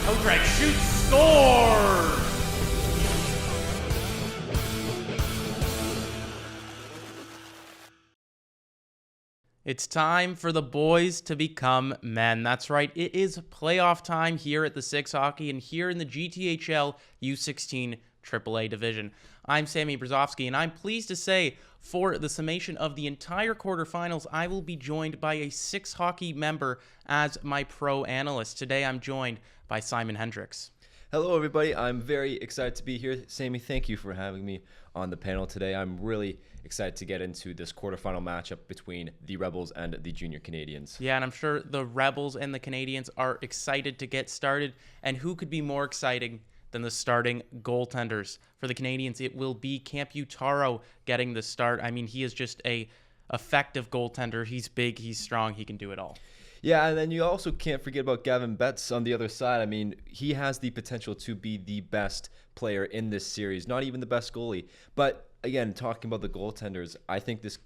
Outright shoot, scores! It's time for the boys to become men. That's right, it is playoff time here at the Six Hockey and here in the GTHL U16 AAA division. I'm Sammy Brzozowski, and I'm pleased to say for the summation of the entire quarterfinals, I will be joined by a Six Hockey member as my pro analyst. Today, I'm joined by Simon Hendricks. Hello, everybody. I'm very excited to be here. Sammy, thank you for having me on the panel today. I'm really excited to get into this quarterfinal matchup between the Rebels and the Junior Canadiens. Yeah, and I'm sure the Rebels and the Canadiens are excited to get started. And who could be more exciting than the starting goaltenders? For the Canadiens, it will be Camputaro getting the start. I mean, he is just a effective goaltender. He's big, he's strong, he can do it all. Yeah, and then you also can't forget about Gavin Betts on the other side. I mean, he has the potential to be the best player in this series, not even the best goalie. But again, talking about the goaltenders, I think this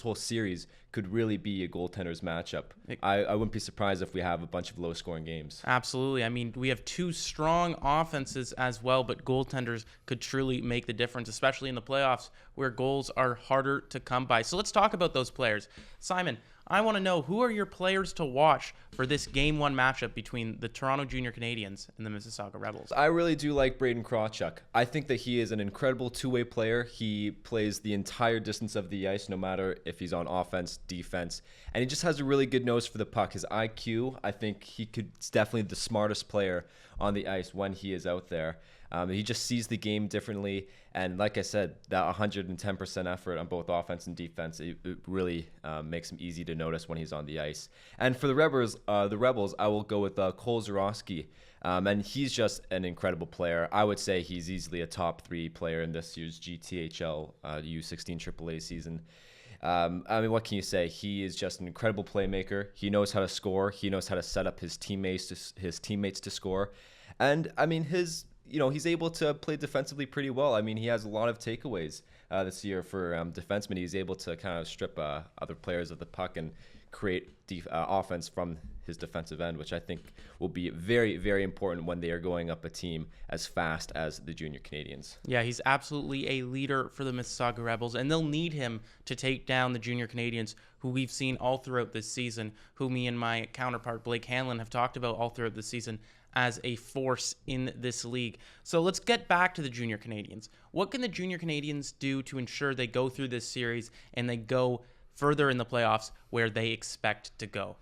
whole series could really be a goaltenders matchup. I wouldn't be surprised if we have a bunch of low-scoring games. Absolutely. I mean, we have two strong offenses as well, but goaltenders could truly make the difference, especially in the playoffs where goals are harder to come by. So let's talk about those players. Simon, I want to know, who are your players to watch for this Game 1 matchup between the Toronto Junior Canadiens and the Mississauga Rebels? I really do like Braden Krawchuk. I think that he is an incredible two-way player. He plays the entire distance of the ice, no matter if he's on offense, defense, and he just has a really good nose for the puck. His IQ, I think he's definitely the smartest player on the ice when he is out there. He just sees the game differently, and like I said, that 110% effort on both offense and defense, it really makes him easy to notice when he's on the ice. And for the Rebels, I will go with Cole Zurowski, and he's just an incredible player. I would say he's easily a top 3 player in this year's GTHL U16 AAA season. I mean, what can you say? He is just an incredible playmaker. He knows how to score. He knows how to set up his teammates to score, and I mean he's able to play defensively pretty well. I mean, he has a lot of takeaways this year for defensemen. He's able to kind of strip other players of the puck and create offense from his defensive end, which I think will be very, very important when they are going up a team as fast as the Junior Canadiens. Yeah, he's absolutely a leader for the Mississauga Rebels, and they'll need him to take down the Junior Canadiens, who we've seen all throughout this season, who me and my counterpart Blake Hanlon have talked about all throughout the season as a force in this league. So let's get back to the Junior Canadiens. What can the Junior Canadiens do to ensure they go through this series and they go further in the playoffs where they expect to go?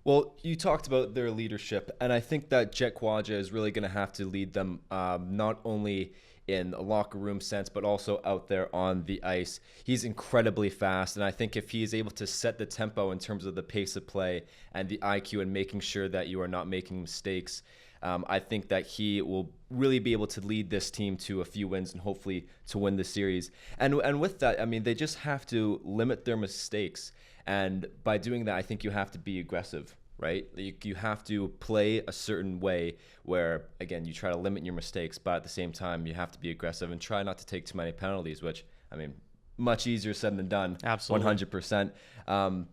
Well, you talked about their leadership, and I think that Jet Kwadja is really going to have to lead them not only in a locker room sense, but also out there on the ice. He's incredibly fast, and I think if he is able to set the tempo in terms of the pace of play and the IQ and making sure that you are not making mistakes, I think that he will really be able to lead this team to a few wins and hopefully to win the series. And with that, I mean, they just have to limit their mistakes. And by doing that, I think you have to be aggressive, right? You have to play a certain way where, again, you try to limit your mistakes, but at the same time, you have to be aggressive and try not to take too many penalties, which, I mean, much easier said than done. Absolutely. 100%.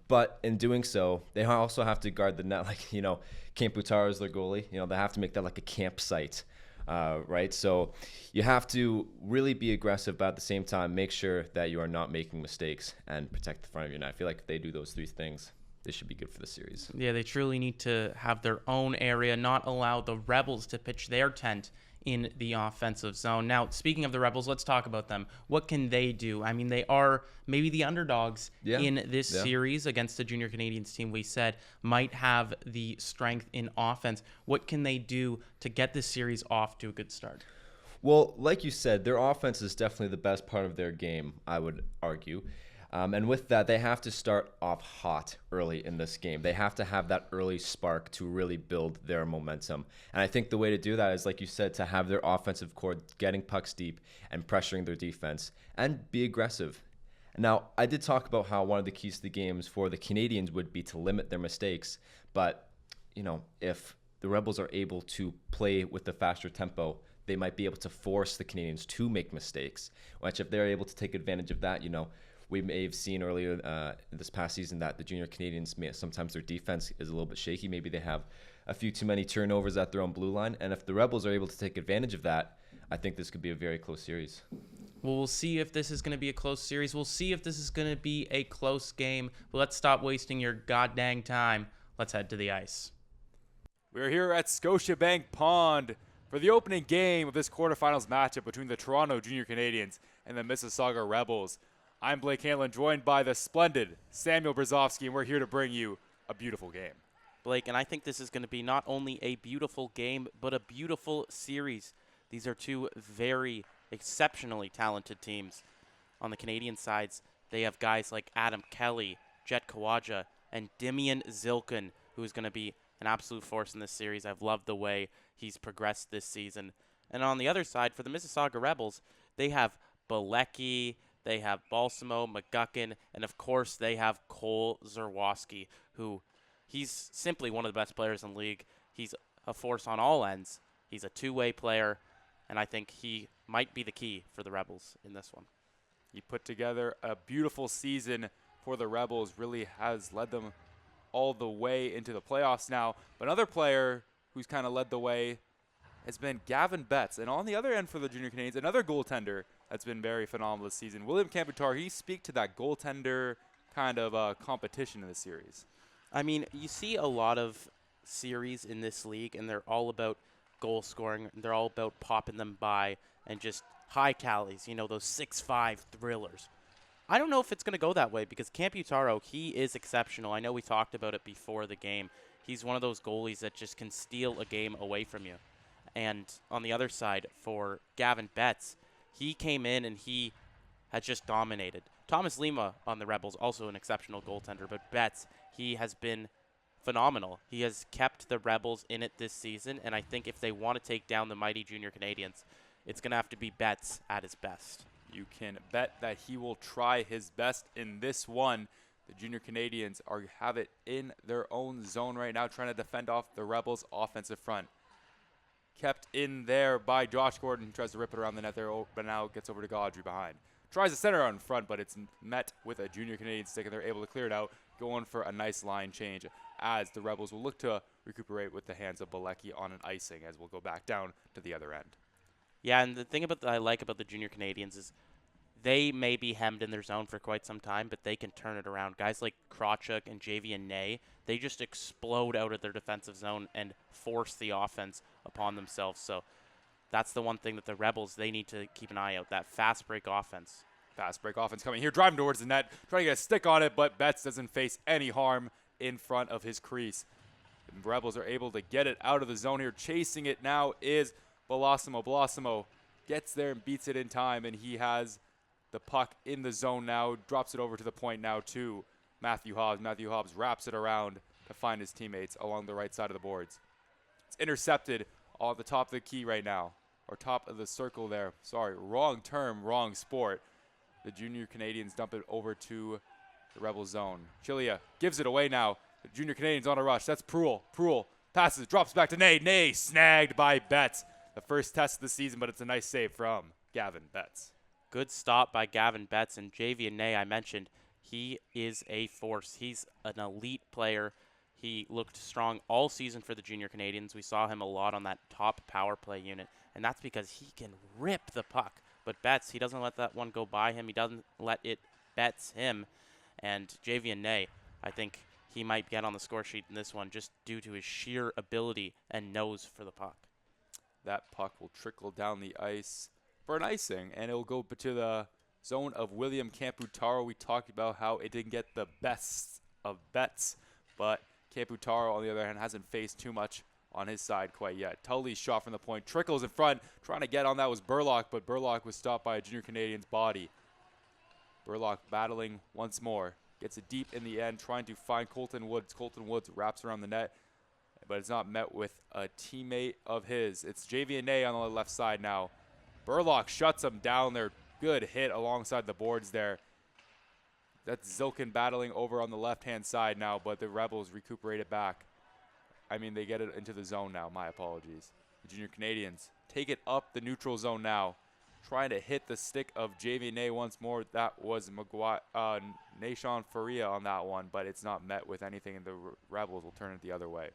But in doing so, they also have to guard the net. Like, Camputaro is their goalie. They have to make that like a campsite, right? So you have to really be aggressive, but at the same time, make sure that you are not making mistakes and protect the front of your net. I feel like if they do those 3 things, they should be good for the series. Yeah, they truly need to have their own area, not allow the Rebels to pitch their tent in the offensive zone. Now, speaking of the Rebels, let's talk about them. What can they do? I mean, they are maybe the underdogs in this series against the Junior Canadiens team we said might have the strength in offense. What can they do to get this series off to a good start? Well, like you said, their offense is definitely the best part of their game, I would argue. And with that, they have to start off hot early in this game. They have to have that early spark to really build their momentum. And I think the way to do that is, like you said, to have their offensive core getting pucks deep and pressuring their defense and be aggressive. Now, I did talk about how one of the keys to the games for the Canadiens would be to limit their mistakes. But, if the Rebels are able to play with the faster tempo, they might be able to force the Canadiens to make mistakes, which if they're able to take advantage of that, we may have seen earlier this past season that the Junior Canadiens, sometimes their defense is a little bit shaky. Maybe they have a few too many turnovers at their own blue line. And if the Rebels are able to take advantage of that, I think this could be a very close series. Well, we'll see if this is going to be a close series. We'll see if this is going to be a close game. But let's stop wasting your goddamn time. Let's head to the ice. We're here at Scotiabank Pond for the opening game of this quarterfinals matchup between the Toronto Junior Canadiens and the Mississauga Rebels. I'm Blake Hanlon, joined by the splendid Samuel Brzezowski, and we're here to bring you a beautiful game. Blake, and I think this is going to be not only a beautiful game, but a beautiful series. These are two very exceptionally talented teams. On the Canadian sides, they have guys like Adam Kelly, Jet Kawaja, and Dimian Zilkin, who is going to be an absolute force in this series. I've loved the way he's progressed this season. And on the other side, for the Mississauga Rebels, they have Bilecki, they have Balsamo, McGuckin, and of course they have Cole Zerwoski, who he's simply one of the best players in the league. He's a force on all ends. He's a two-way player, and I think he might be the key for the Rebels in this one. He put together a beautiful season for the Rebels, really has led them all the way into the playoffs now. But another player who's kind of led the way has been Gavin Betts. And on the other end for the Junior Canadiens, another goaltender that's been very phenomenal this season. William Camputar, can you speak to that goaltender kind of competition in the series? I mean, you see a lot of series in this league, and they're all about goal scoring. They're all about popping them by and just high tallies, you know, those 6-5 thrillers. I don't know if it's going to go that way because Camputaro, he is exceptional. I know we talked about it before the game. He's one of those goalies that just can steal a game away from you. And on the other side, for Gavin Betts, he came in and he has just dominated. Thomas Lima on the Rebels, also an exceptional goaltender, but Betts, he has been phenomenal. He has kept the Rebels in it this season, and I think if they want to take down the mighty Junior Canadiens, it's going to have to be Betts at his best. You can bet that he will try his best in this one. The Junior Canadiens have it in their own zone right now, trying to defend off the Rebels' offensive front. Kept in there by Josh Gordon, who tries to rip it around the net there, but now gets over to Gaudry behind. Tries to center out in front, but it's met with a Junior Canadian stick, and they're able to clear it out, going for a nice line change as the Rebels will look to recuperate with the hands of Bilecki on an icing as we'll go back down to the other end. Yeah, and the thing that I like about the Junior Canadiens is they may be hemmed in their zone for quite some time, but they can turn it around. Guys like Krawchuk and Javian Ney, they just explode out of their defensive zone and force the offense upon themselves. So that's the one thing that the Rebels, they need to keep an eye out, that fast break offense. Fast break offense coming here, driving towards the net, trying to get a stick on it, but Betts doesn't face any harm in front of his crease. The Rebels are able to get it out of the zone here. Chasing it now is Balsamo. Balsamo gets there and beats it in time, and he has the puck in the zone now, drops it over to the point now to Matthew Hobbs. Matthew Hobbs wraps it around to find his teammates along the right side of the boards. It's intercepted on the top of the key right now, or top of the circle there. Sorry, wrong term, wrong sport. The Junior Canadiens dump it over to the Rebel zone. Chilia gives it away now. The Junior Canadiens on a rush. That's Pruill. Pruill passes, drops back to Ney. Ney snagged by Betts. The first test of the season, but it's a nice save from Gavin Betts. Good stop by Gavin Betts, and Javian Ney, I mentioned, he is a force. He's an elite player. He looked strong all season for the Junior Canadiens. We saw him a lot on that top power play unit, and that's because he can rip the puck. But Betts, he doesn't let that one go by him. He doesn't let it Betts him. And Javian Ney, I think he might get on the score sheet in this one just due to his sheer ability and nose for the puck. That puck will trickle down the ice for an icing, and it will go to the zone of William Camputaro. We talked about how it didn't get the best of Betts, but Camputaro, on the other hand, hasn't faced too much on his side quite yet. Tully's shot from the point, trickles in front, trying to get on that was Burlock, but Burlock was stopped by a Junior Canadian's body. Burlock battling once more, gets it deep in the end, trying to find Colton Woods. Colton Woods wraps around the net, but it's not met with a teammate of his. It's Javian Ney on the left side now. Burlock shuts him down there. Good hit alongside the boards there. That's Zilkin battling over on the left-hand side now, but the Rebels recuperate it back. I mean, they get it into the zone now. My apologies. The Junior Canadiens take it up the neutral zone now, trying to hit the stick of Javian Ney once more. That was Nashon Faria on that one, but it's not met with anything, and the Rebels will turn it the other way.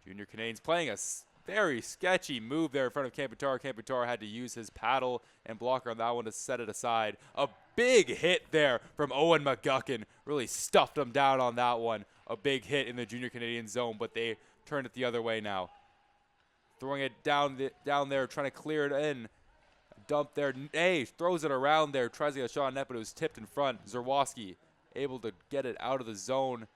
Junior Canadiens playing a very sketchy move there in front of Camputaro. Camputaro had to use his paddle and blocker on that one to set it aside. A big hit there from Owen McGuckin. Really stuffed him down on that one. A big hit in the Junior Canadian zone, but they turned it the other way now. Throwing it down there, trying to clear it in. Dump there. Hey, throws it around there. Tries to get a shot on net, but it was tipped in front. Zerwoski able to get it out of the zone.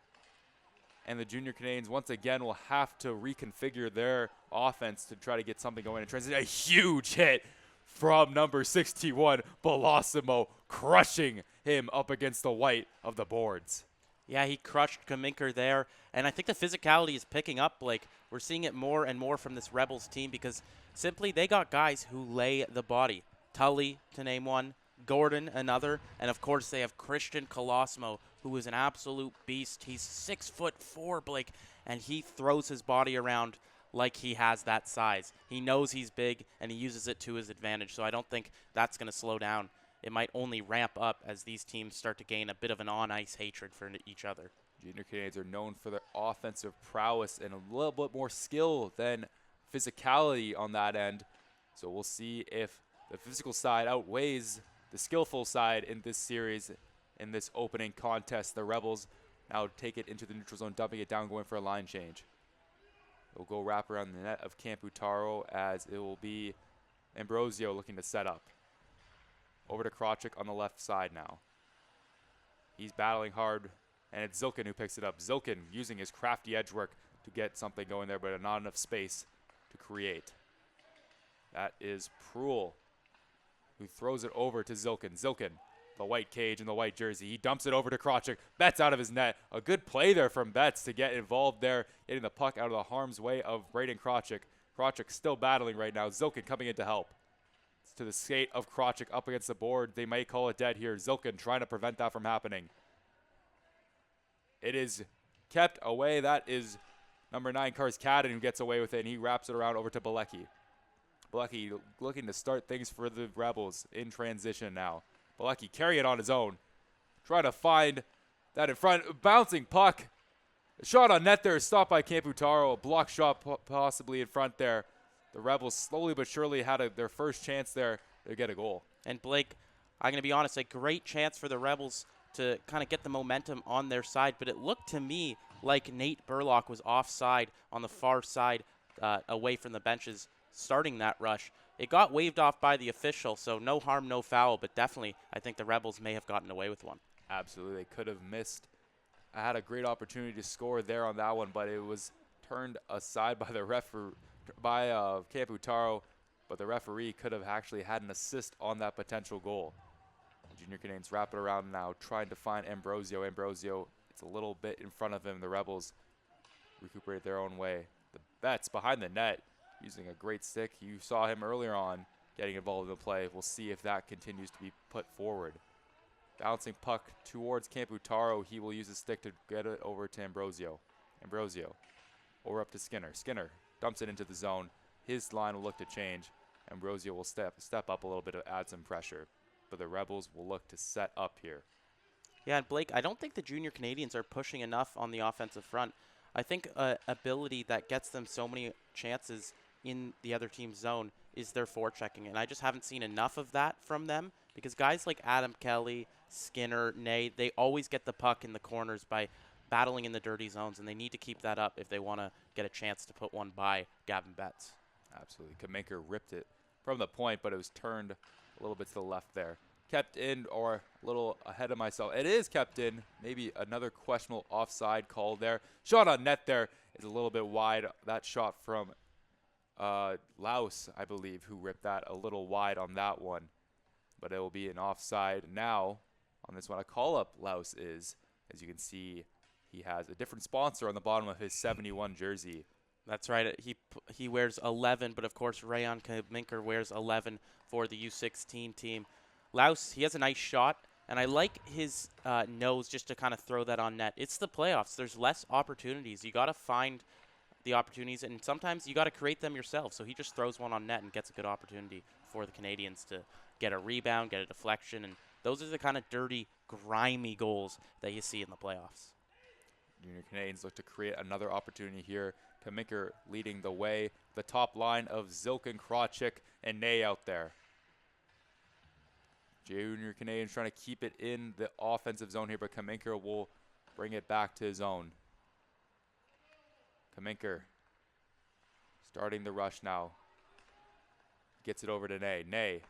And the Junior Canadiens once again will have to reconfigure their offense to try to get something going in transition. A huge hit from number 61, Belosimo, crushing him up against the white of the boards. Yeah, he crushed Kaminker there, and I think the physicality is picking up, Blake. We're seeing it more and more from this Rebels team because simply they got guys who lay the body. Tully, to name one, Gordon, another, and of course they have Christian Colosimo, who is an absolute beast. He's 6'4", Blake, and he throws his body around like he has that size. He knows he's big, and he uses it to his advantage, so I don't think that's going to slow down. It might only ramp up as these teams start to gain a bit of an on-ice hatred for each other. Junior Canadiens are known for their offensive prowess and a little bit more skill than physicality on that end. So we'll see if the physical side outweighs the skillful side in this series, in this opening contest. The Rebels now take it into the neutral zone, dumping it down, going for a line change. It'll go wrap around the net of Camputaro as it will be Ambrosio looking to set up. Over to Krawczyk on the left side now. He's battling hard, and it's Zilkin who picks it up. Zilkin using his crafty edge work to get something going there, but not enough space to create. That is Pruel, who throws it over to Zilkin. Zilkin, the white cage and the white jersey. He dumps it over to Krawczyk. Betts out of his net. A good play there from Betts to get involved there, getting the puck out of the harm's way of Braden Krawczyk. Krawczyk still battling right now. Zilkin coming in to help. It's to the skate of Krawczyk up against the board. They may call it dead here. Zilkin trying to prevent that from happening. It is kept away. That is number 9, Carscadden, who gets away with it, and he wraps it around over to Bilecki. Bilecki looking to start things for the Rebels in transition now. Bilecki carry it on his own. Trying to find that in front. Bouncing puck. A shot on net there is stopped by Camputaro. A block shot possibly in front there. The Rebels slowly but surely had their first chance there to get a goal. And Blake, I'm going to be honest, a great chance for the Rebels to kind of get the momentum on their side, but it looked to me like Nate Burlock was offside on the far side away from the benches starting that rush. It got waved off by the official, so no harm, no foul, but definitely I think the Rebels may have gotten away with one. Absolutely. They could have missed. I had a great opportunity to score there on that one, but it was turned aside by the referee, by Camputaro, but the referee could have actually had an assist on that potential goal. Junior Canadiens wrap it around now, trying to find Ambrosio. Ambrosio, it's a little bit in front of him. The Rebels recuperate their own way. The Betts behind the net, using a great stick. You saw him earlier on getting involved in the play. We'll see if that continues to be put forward. Bouncing puck towards Camputaro. He will use his stick to get it over to Ambrosio. Ambrosio over up to Skinner. Skinner dumps it into the zone. His line will look to change. Ambrosio will step up a little bit to add some pressure. But the Rebels will look to set up here. Yeah, and Blake, I don't think the Junior Canadiens are pushing enough on the offensive front. I think ability that gets them so many chances in the other team's zone is their forechecking, and I just haven't seen enough of that from them because guys like Adam Kelly, Skinner, Nate, they always get the puck in the corners by battling in the dirty zones, and they need to keep that up if they want to get a chance to put one by Gavin Betts. Absolutely. Kaminker ripped it from the point, but it was turned a little bit to the left there. Kept in, or a little ahead of myself. It is kept in. Maybe another questionable offside call there. Shot on net there is a little bit wide. That shot from Laus, I believe, who ripped that a little wide on that one. But it will be an offside now on this one. A call-up Laus is, as you can see, he has a different sponsor on the bottom of his 71 jersey. That's right. He wears 11, but of course Rayon Kaminker wears 11 for the U16 team. Laus, he has a nice shot, and I like his nose just to kind of throw that on net. It's the playoffs. There's less opportunities. You got to find the opportunities, and sometimes you got to create them yourself. So he just throws one on net and gets a good opportunity for the Canadiens to get a rebound, get a deflection, and those are the kind of dirty, grimy goals that you see in the playoffs. Junior Canadiens look to create another opportunity here. Kaminker leading the way. The top line of Zilkin, Krawczyk, and Ney out there. Junior Canadiens trying to keep it in the offensive zone here, but Kaminker will bring it back to his own. Kaminker starting the rush now. Gets it over to Ney. Ney.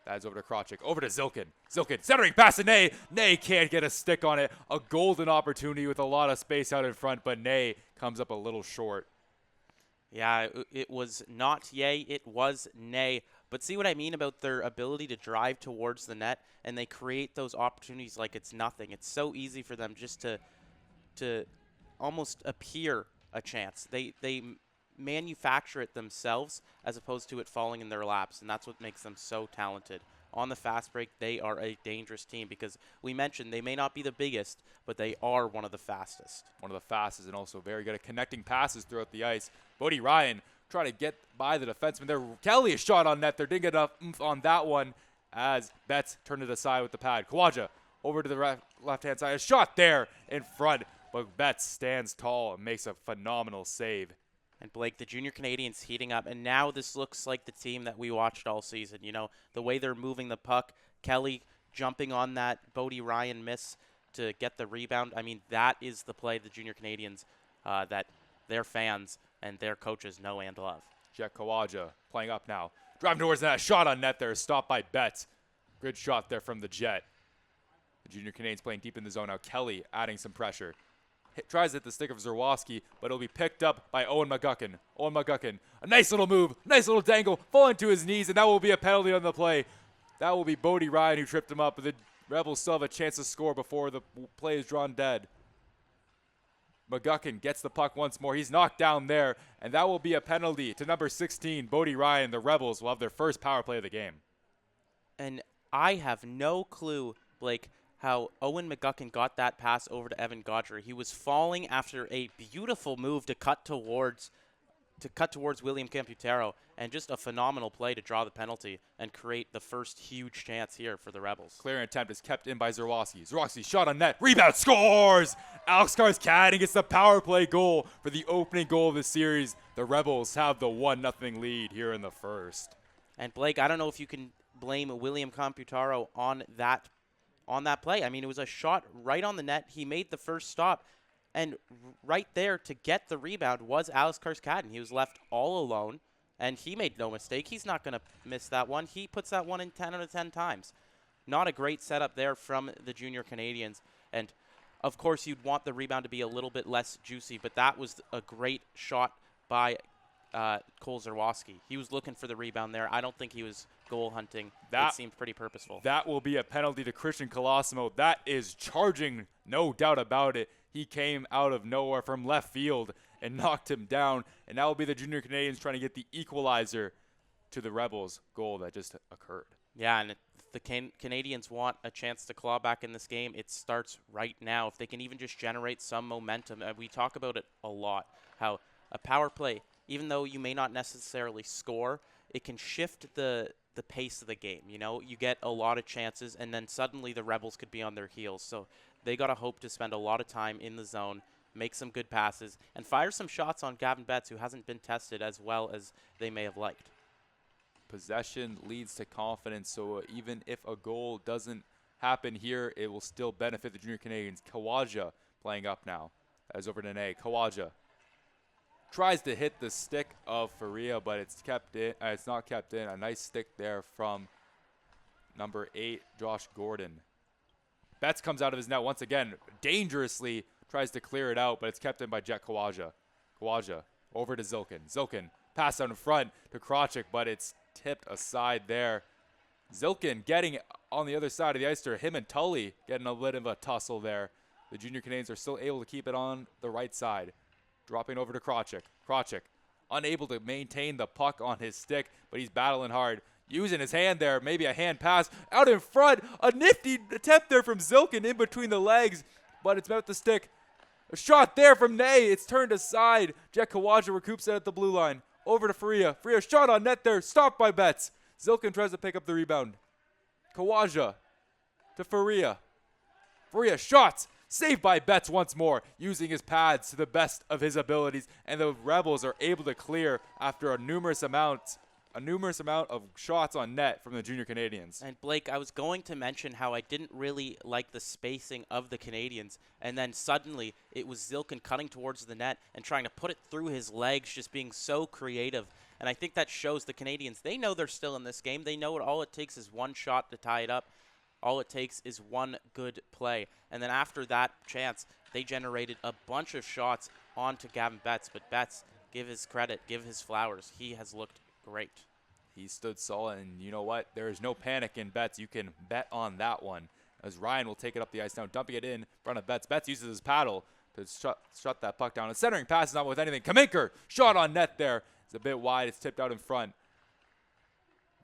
That's over to Krawczyk. Over to Zilkin. Zilkin centering pass to Ney. Ney can't get a stick on it. A golden opportunity with a lot of space out in front, but Ney comes up a little short. Yeah, it was not yay, it was nay. But see what I mean about their ability to drive towards the net, and they create those opportunities like it's nothing. It's so easy for them just to almost appear a chance. They manufacture it themselves as opposed to it falling in their laps, and that's what makes them so talented. On the fast break, they are a dangerous team because we mentioned they may not be the biggest, but they are one of the fastest. One of the fastest and also very good at connecting passes throughout the ice. Bodie Ryan trying to get by the defenseman there. Kelly a shot on net there. Didn't get enough oomph on that one as Betts turned it aside with the pad. Kawaja over to the left-hand side. A shot there in front, but Betts stands tall and makes a phenomenal save. And Blake, the Junior Canadiens heating up, and now this looks like the team that we watched all season. You know, the way they're moving the puck, Kelly jumping on that Bodie Ryan miss to get the rebound. I mean, that is the play of the Junior Canadiens that their fans and their coaches know and love. Jet Kawaja playing up now. Driving towards that shot on net there, stopped by Betts. Good shot there from the Jet. The Junior Canadiens playing deep in the zone now. Kelly adding some pressure. Tries to hit the stick of Zerwowski, but it'll be picked up by Owen McGuckin. Owen McGuckin, a nice little move, nice little dangle, falling to his knees, and that will be a penalty on the play. That will be Bodie Ryan who tripped him up, but the Rebels still have a chance to score before the play is drawn dead. McGuckin gets the puck once more. He's knocked down there, and that will be a penalty to number 16, Bodie Ryan. The Rebels will have their first power play of the game. And I have no clue, Blake, how Owen McGuckin got that pass over to Evan Gaudry. He was falling after a beautiful move to cut towards William Camputero, and just a phenomenal play to draw the penalty and create the first huge chance here for the Rebels. Clear attempt is kept in by Zerwowski. Zerwowski shot on net. Rebound, scores! Alex Carscadden gets the power play goal for the opening goal of the series. The Rebels have the 1-0 lead here in the first. And Blake, I don't know if you can blame William Camputero on that play. I mean, it was a shot right on the net. He made the first stop, and right there to get the rebound was Alex Carscadden. He was left all alone, and he made no mistake. He's not going to miss that one. He puts that one in 10 out of 10 times. Not a great setup there from the Junior Canadiens, and of course you'd want the rebound to be a little bit less juicy, but that was a great shot by Cole Zerwowski. He was looking for the rebound there. I don't think he was goal hunting. It seemed pretty purposeful. That will be a penalty to Christian Colosimo. That is charging, no doubt about it. He came out of nowhere from left field and knocked him down, and that will be the Junior Canadiens trying to get the equalizer to the Rebels' goal that just occurred. Yeah, and the Canadiens want a chance to claw back in this game. It starts right now. If they can even just generate some momentum. We talk about it a lot, how a power play, even though you may not necessarily score, it can shift the pace of the game. You know, you get a lot of chances, and then suddenly the Rebels could be on their heels. So they got to hope to spend a lot of time in the zone, make some good passes, and fire some shots on Gavin Betts, who hasn't been tested as well as they may have liked. Possession leads to confidence, so even if a goal doesn't happen here, it will still benefit the Junior Canadiens. Kawaja playing up now. That is over to Ney. Kawaja tries to hit the stick of Faria, but it's kept in. It's not kept in. A nice stick there from number 8, Josh Gordon. Betts comes out of his net once again, dangerously tries to clear it out, but it's kept in by Jet Kawaja. Kawaja over to Zilkin. Zilkin pass out in front to Krawczyk, but it's tipped aside there. Zilkin getting on the other side of the ice to him and Tully getting a bit of a tussle there. The Junior Canadiens are still able to keep it on the right side. Dropping over to Krawczyk. Krawczyk unable to maintain the puck on his stick, but he's battling hard. Using his hand there, maybe a hand pass out in front. A nifty attempt there from Zilkin in between the legs, but it's about the stick. A shot there from Ney. It's turned aside. Jet Kawaja recoups it at the blue line. Over to Faria. Faria shot on net there. Stopped by Betts. Zilkin tries to pick up the rebound. Kawaja to Faria. Faria shots. Saved by Betts once more, using his pads to the best of his abilities, and the Rebels are able to clear after a numerous amount of shots on net from the Junior Canadiens. And Blake, I was going to mention how I didn't really like the spacing of the Canadiens, and then suddenly it was Zilkin cutting towards the net and trying to put it through his legs, just being so creative. And I think that shows the Canadiens. They know they're still in this game. They know all it takes is one shot to tie it up. All it takes is one good play. And then after that chance, they generated a bunch of shots onto Gavin Betts. But Betts, give his credit, give his flowers. He has looked great. He stood solid, and you know what? There is no panic in Betts. You can bet on that one. As Ryan will take it up the ice now, dumping it in front of Betts. Betts uses his paddle to shut that puck down. And centering pass is not with anything. Kaminker, shot on net there. It's a bit wide. It's tipped out in front.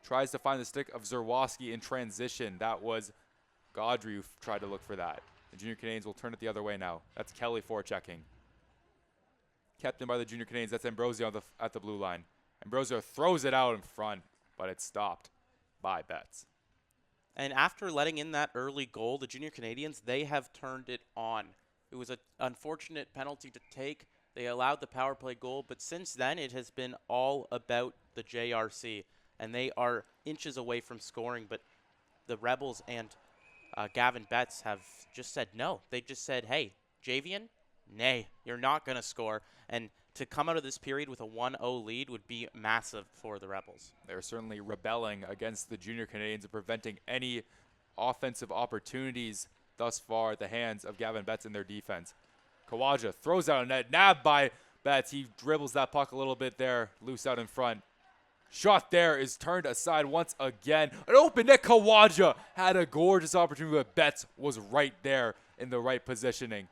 Tries to find the stick of Zerwowski in transition. That was Gaudry who tried to look for that. The Junior Canadiens will turn it the other way now. That's Kelly forechecking. Kept in by the Junior Canadiens. That's Ambrosio at the blue line. Ambrosio throws it out in front, but it's stopped by Betts. And after letting in that early goal, the Junior Canadiens, they have turned it on. It was an unfortunate penalty to take. They allowed the power play goal, but since then it has been all about the JRC. And they are inches away from scoring, but the Rebels and Gavin Betts have just said no. They just said, hey, Javian, nay, you're not going to score. And to come out of this period with a 1-0 lead would be massive for the Rebels. They're certainly rebelling against the Junior Canadiens and preventing any offensive opportunities thus far at the hands of Gavin Betts in their defense. Kawaja throws out a net, nabbed by Betts. He dribbles that puck a little bit there, loose out in front. Shot there is turned aside once again. An open net. Kawaja had a gorgeous opportunity, but Betts was right there in the right positioning.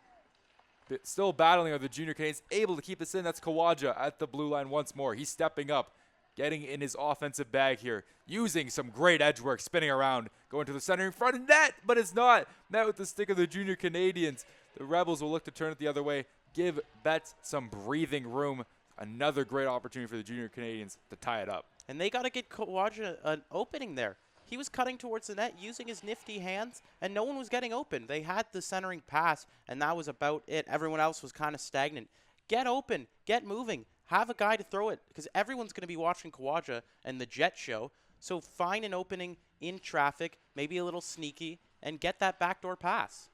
Still battling are the Junior Canadiens, able to keep this in. That's Kawaja at the blue line once more. He's stepping up, getting in his offensive bag here, using some great edge work, spinning around, going to the center in front of net, but it's not. Met with the stick of the Junior Canadiens. The Rebels will look to turn it the other way, give Betts some breathing room. Another great opportunity for the Junior Canadiens to tie it up. And they got to get Kawaja an opening there. He was cutting towards the net using his nifty hands, and no one was getting open. They had the centering pass, and that was about it. Everyone else was kind of stagnant. Get open. Get moving. Have a guy to throw it, because everyone's going to be watching Kawaja and the Jet show. So find an opening in traffic, maybe a little sneaky, and get that backdoor pass.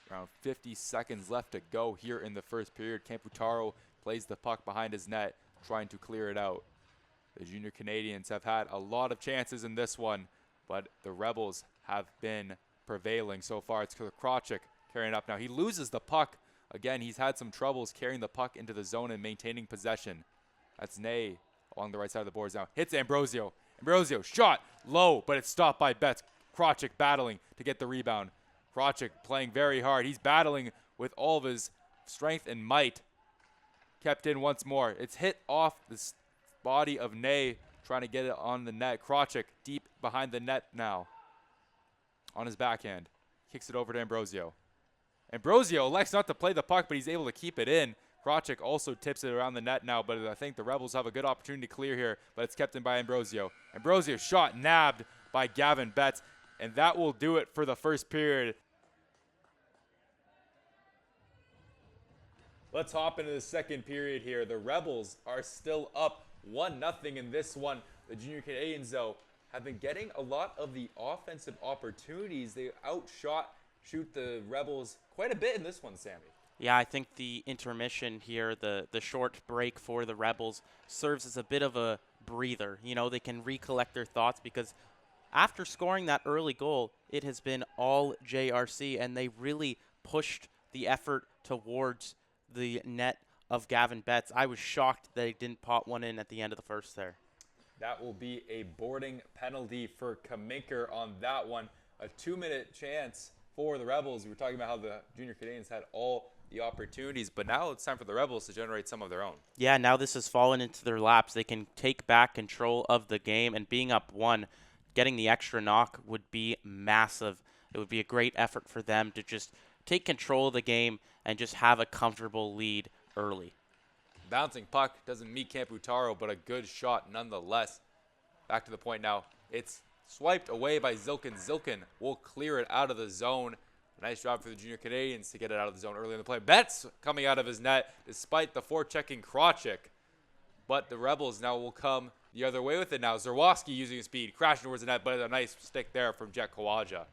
Around 50 seconds left to go here in the first period. Camputaro plays the puck behind his net, trying to clear it out. The Junior Canadiens have had a lot of chances in this one, but the Rebels have been prevailing so far. It's Krawczyk carrying it up now. He loses the puck. Again, he's had some troubles carrying the puck into the zone and maintaining possession. That's Ney along the right side of the boards now. Hits Ambrosio. Ambrosio shot low, but it's stopped by Betts. Krawczyk battling to get the rebound. Krawczyk playing very hard. He's battling with all of his strength and might. Kept in once more. It's hit off the body of Ney, trying to get it on the net. Krawczyk deep behind the net now. On his backhand. Kicks it over to Ambrosio. Ambrosio elects not to play the puck, but he's able to keep it in. Krawczyk also tips it around the net now, but I think the Rebels have a good opportunity to clear here, but it's kept in by Ambrosio. Ambrosio shot nabbed by Gavin Betts, and that will do it for the first period. Let's hop into the second period here. The Rebels are still up 1-0 in this one. The Junior Canadiens, though, have been getting a lot of the offensive opportunities. They shoot the Rebels quite a bit in this one, Sammy. Yeah, I think the intermission here, the short break for the Rebels, serves as a bit of a breather. You know, they can recollect their thoughts because after scoring that early goal, it has been all JRC, and they really pushed the effort towards the net of Gavin Betts. I was shocked that he didn't pot one in at the end of the first there. That will be a boarding penalty for Kaminker on that one. A 2-minute chance for the Rebels. We were talking about how the Junior Canadiens had all the opportunities, but now it's time for the Rebels to generate some of their own. Yeah, now this has fallen into their laps. They can take back control of the game, and being up one, getting the extra knock would be massive. It would be a great effort for them to just take control of the game and just have a comfortable lead early. Bouncing puck doesn't meet Camputaro, but a good shot nonetheless. Back to the point now. It's swiped away by Zilkin. Zilkin will clear it out of the zone. Nice job for the Junior Canadiens to get it out of the zone early in the play. Betts coming out of his net despite the forechecking Krawczyk. But the Rebels now will come the other way with it now. Zerwowski using his speed, crashing towards the net, but a nice stick there from Jet Kawaja.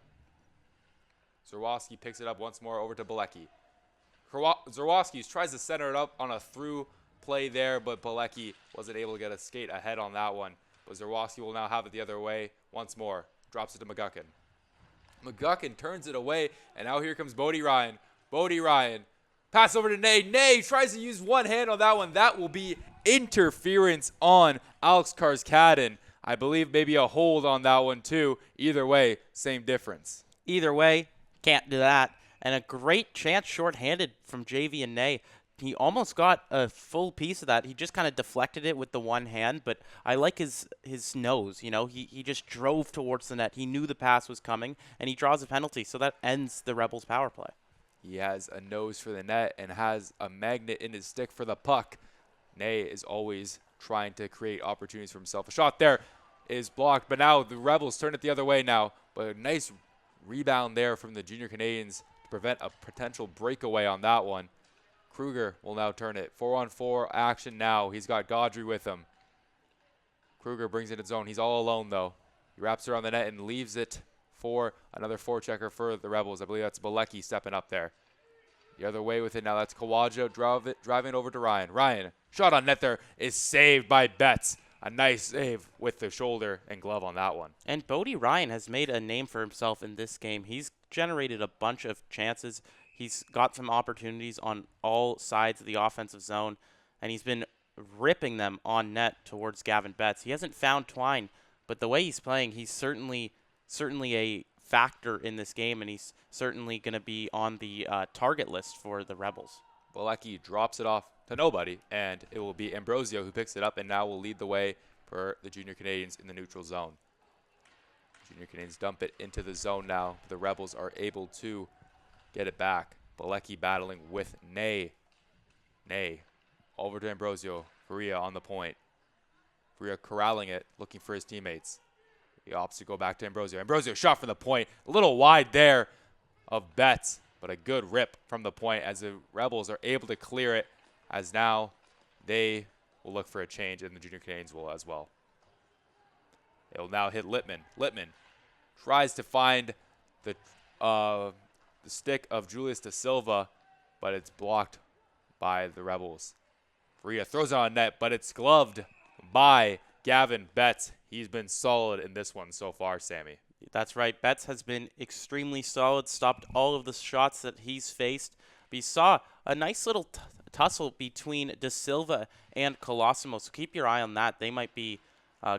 Zerwowski picks it up once more over to Bilecki. Zerwowski tries to center it up on a through play there, but Bilecki wasn't able to get a skate ahead on that one. But Zerwowski will now have it the other way once more. Drops it to McGuckin. McGuckin turns it away, and now here comes Bodie Ryan. Bodie Ryan. Pass over to Nay. Nay tries to use one hand on that one. That will be interference on Alex Carscadden. I believe maybe a hold on that one too. Either way, same difference. Either way, can't do that. And a great chance shorthanded from JV and Nay. He almost got a full piece of that. He just kind of deflected it with the one hand, but I like his nose. You know, he just drove towards the net. He knew the pass was coming, and he draws a penalty, so that ends the Rebels' power play. He has a nose for the net and has a magnet in his stick for the puck. Nay is always trying to create opportunities for himself. A shot there is blocked, but now the Rebels turn it the other way now. But a nice rebound there from the Junior Canadiens to prevent a potential breakaway on that one. Kruger will now turn it. 4-on-4 action now. He's got Gaudry with him. Kruger brings it in zone. He's all alone, though. He wraps around the net and leaves it for another forechecker for the Rebels. I believe that's Bilecki stepping up there. The other way with it now. That's Kawaja driving over to Ryan. Ryan, shot on net there, is saved by Betts. A nice save with the shoulder and glove on that one. And Bodie Ryan has made a name for himself in this game. He's generated a bunch of chances. He's got some opportunities on all sides of the offensive zone, and he's been ripping them on net towards Gavin Betts. He hasn't found Twine, but the way he's playing, he's certainly a factor in this game, and he's certainly going to be on the target list for the Rebels. Bilecki drops it off to nobody, and it will be Ambrosio who picks it up and now will lead the way for the Junior Canadiens in the neutral zone. Junior Canadiens dump it into the zone now. The Rebels are able to get it back. Bilecki battling with Nay. Nay over to Ambrosio. Faria on the point. Faria corralling it, looking for his teammates. The opposite go back to Ambrosio. Ambrosio shot from the point. A little wide there of Betts, but a good rip from the point as the Rebels are able to clear it, as now they will look for a change, and the Junior Canadiens will as well. It will now hit Littman. Littman tries to find the stick of Julius Da Silva, but it's blocked by the Rebels. Faria throws it on net, but it's gloved by Gavin Betts. He's been solid in this one so far, Sammy. That's right. Betts has been extremely solid, stopped all of the shots that he's faced. We saw a nice little tussle between Da Silva and Colosimo, so keep your eye on that. They might be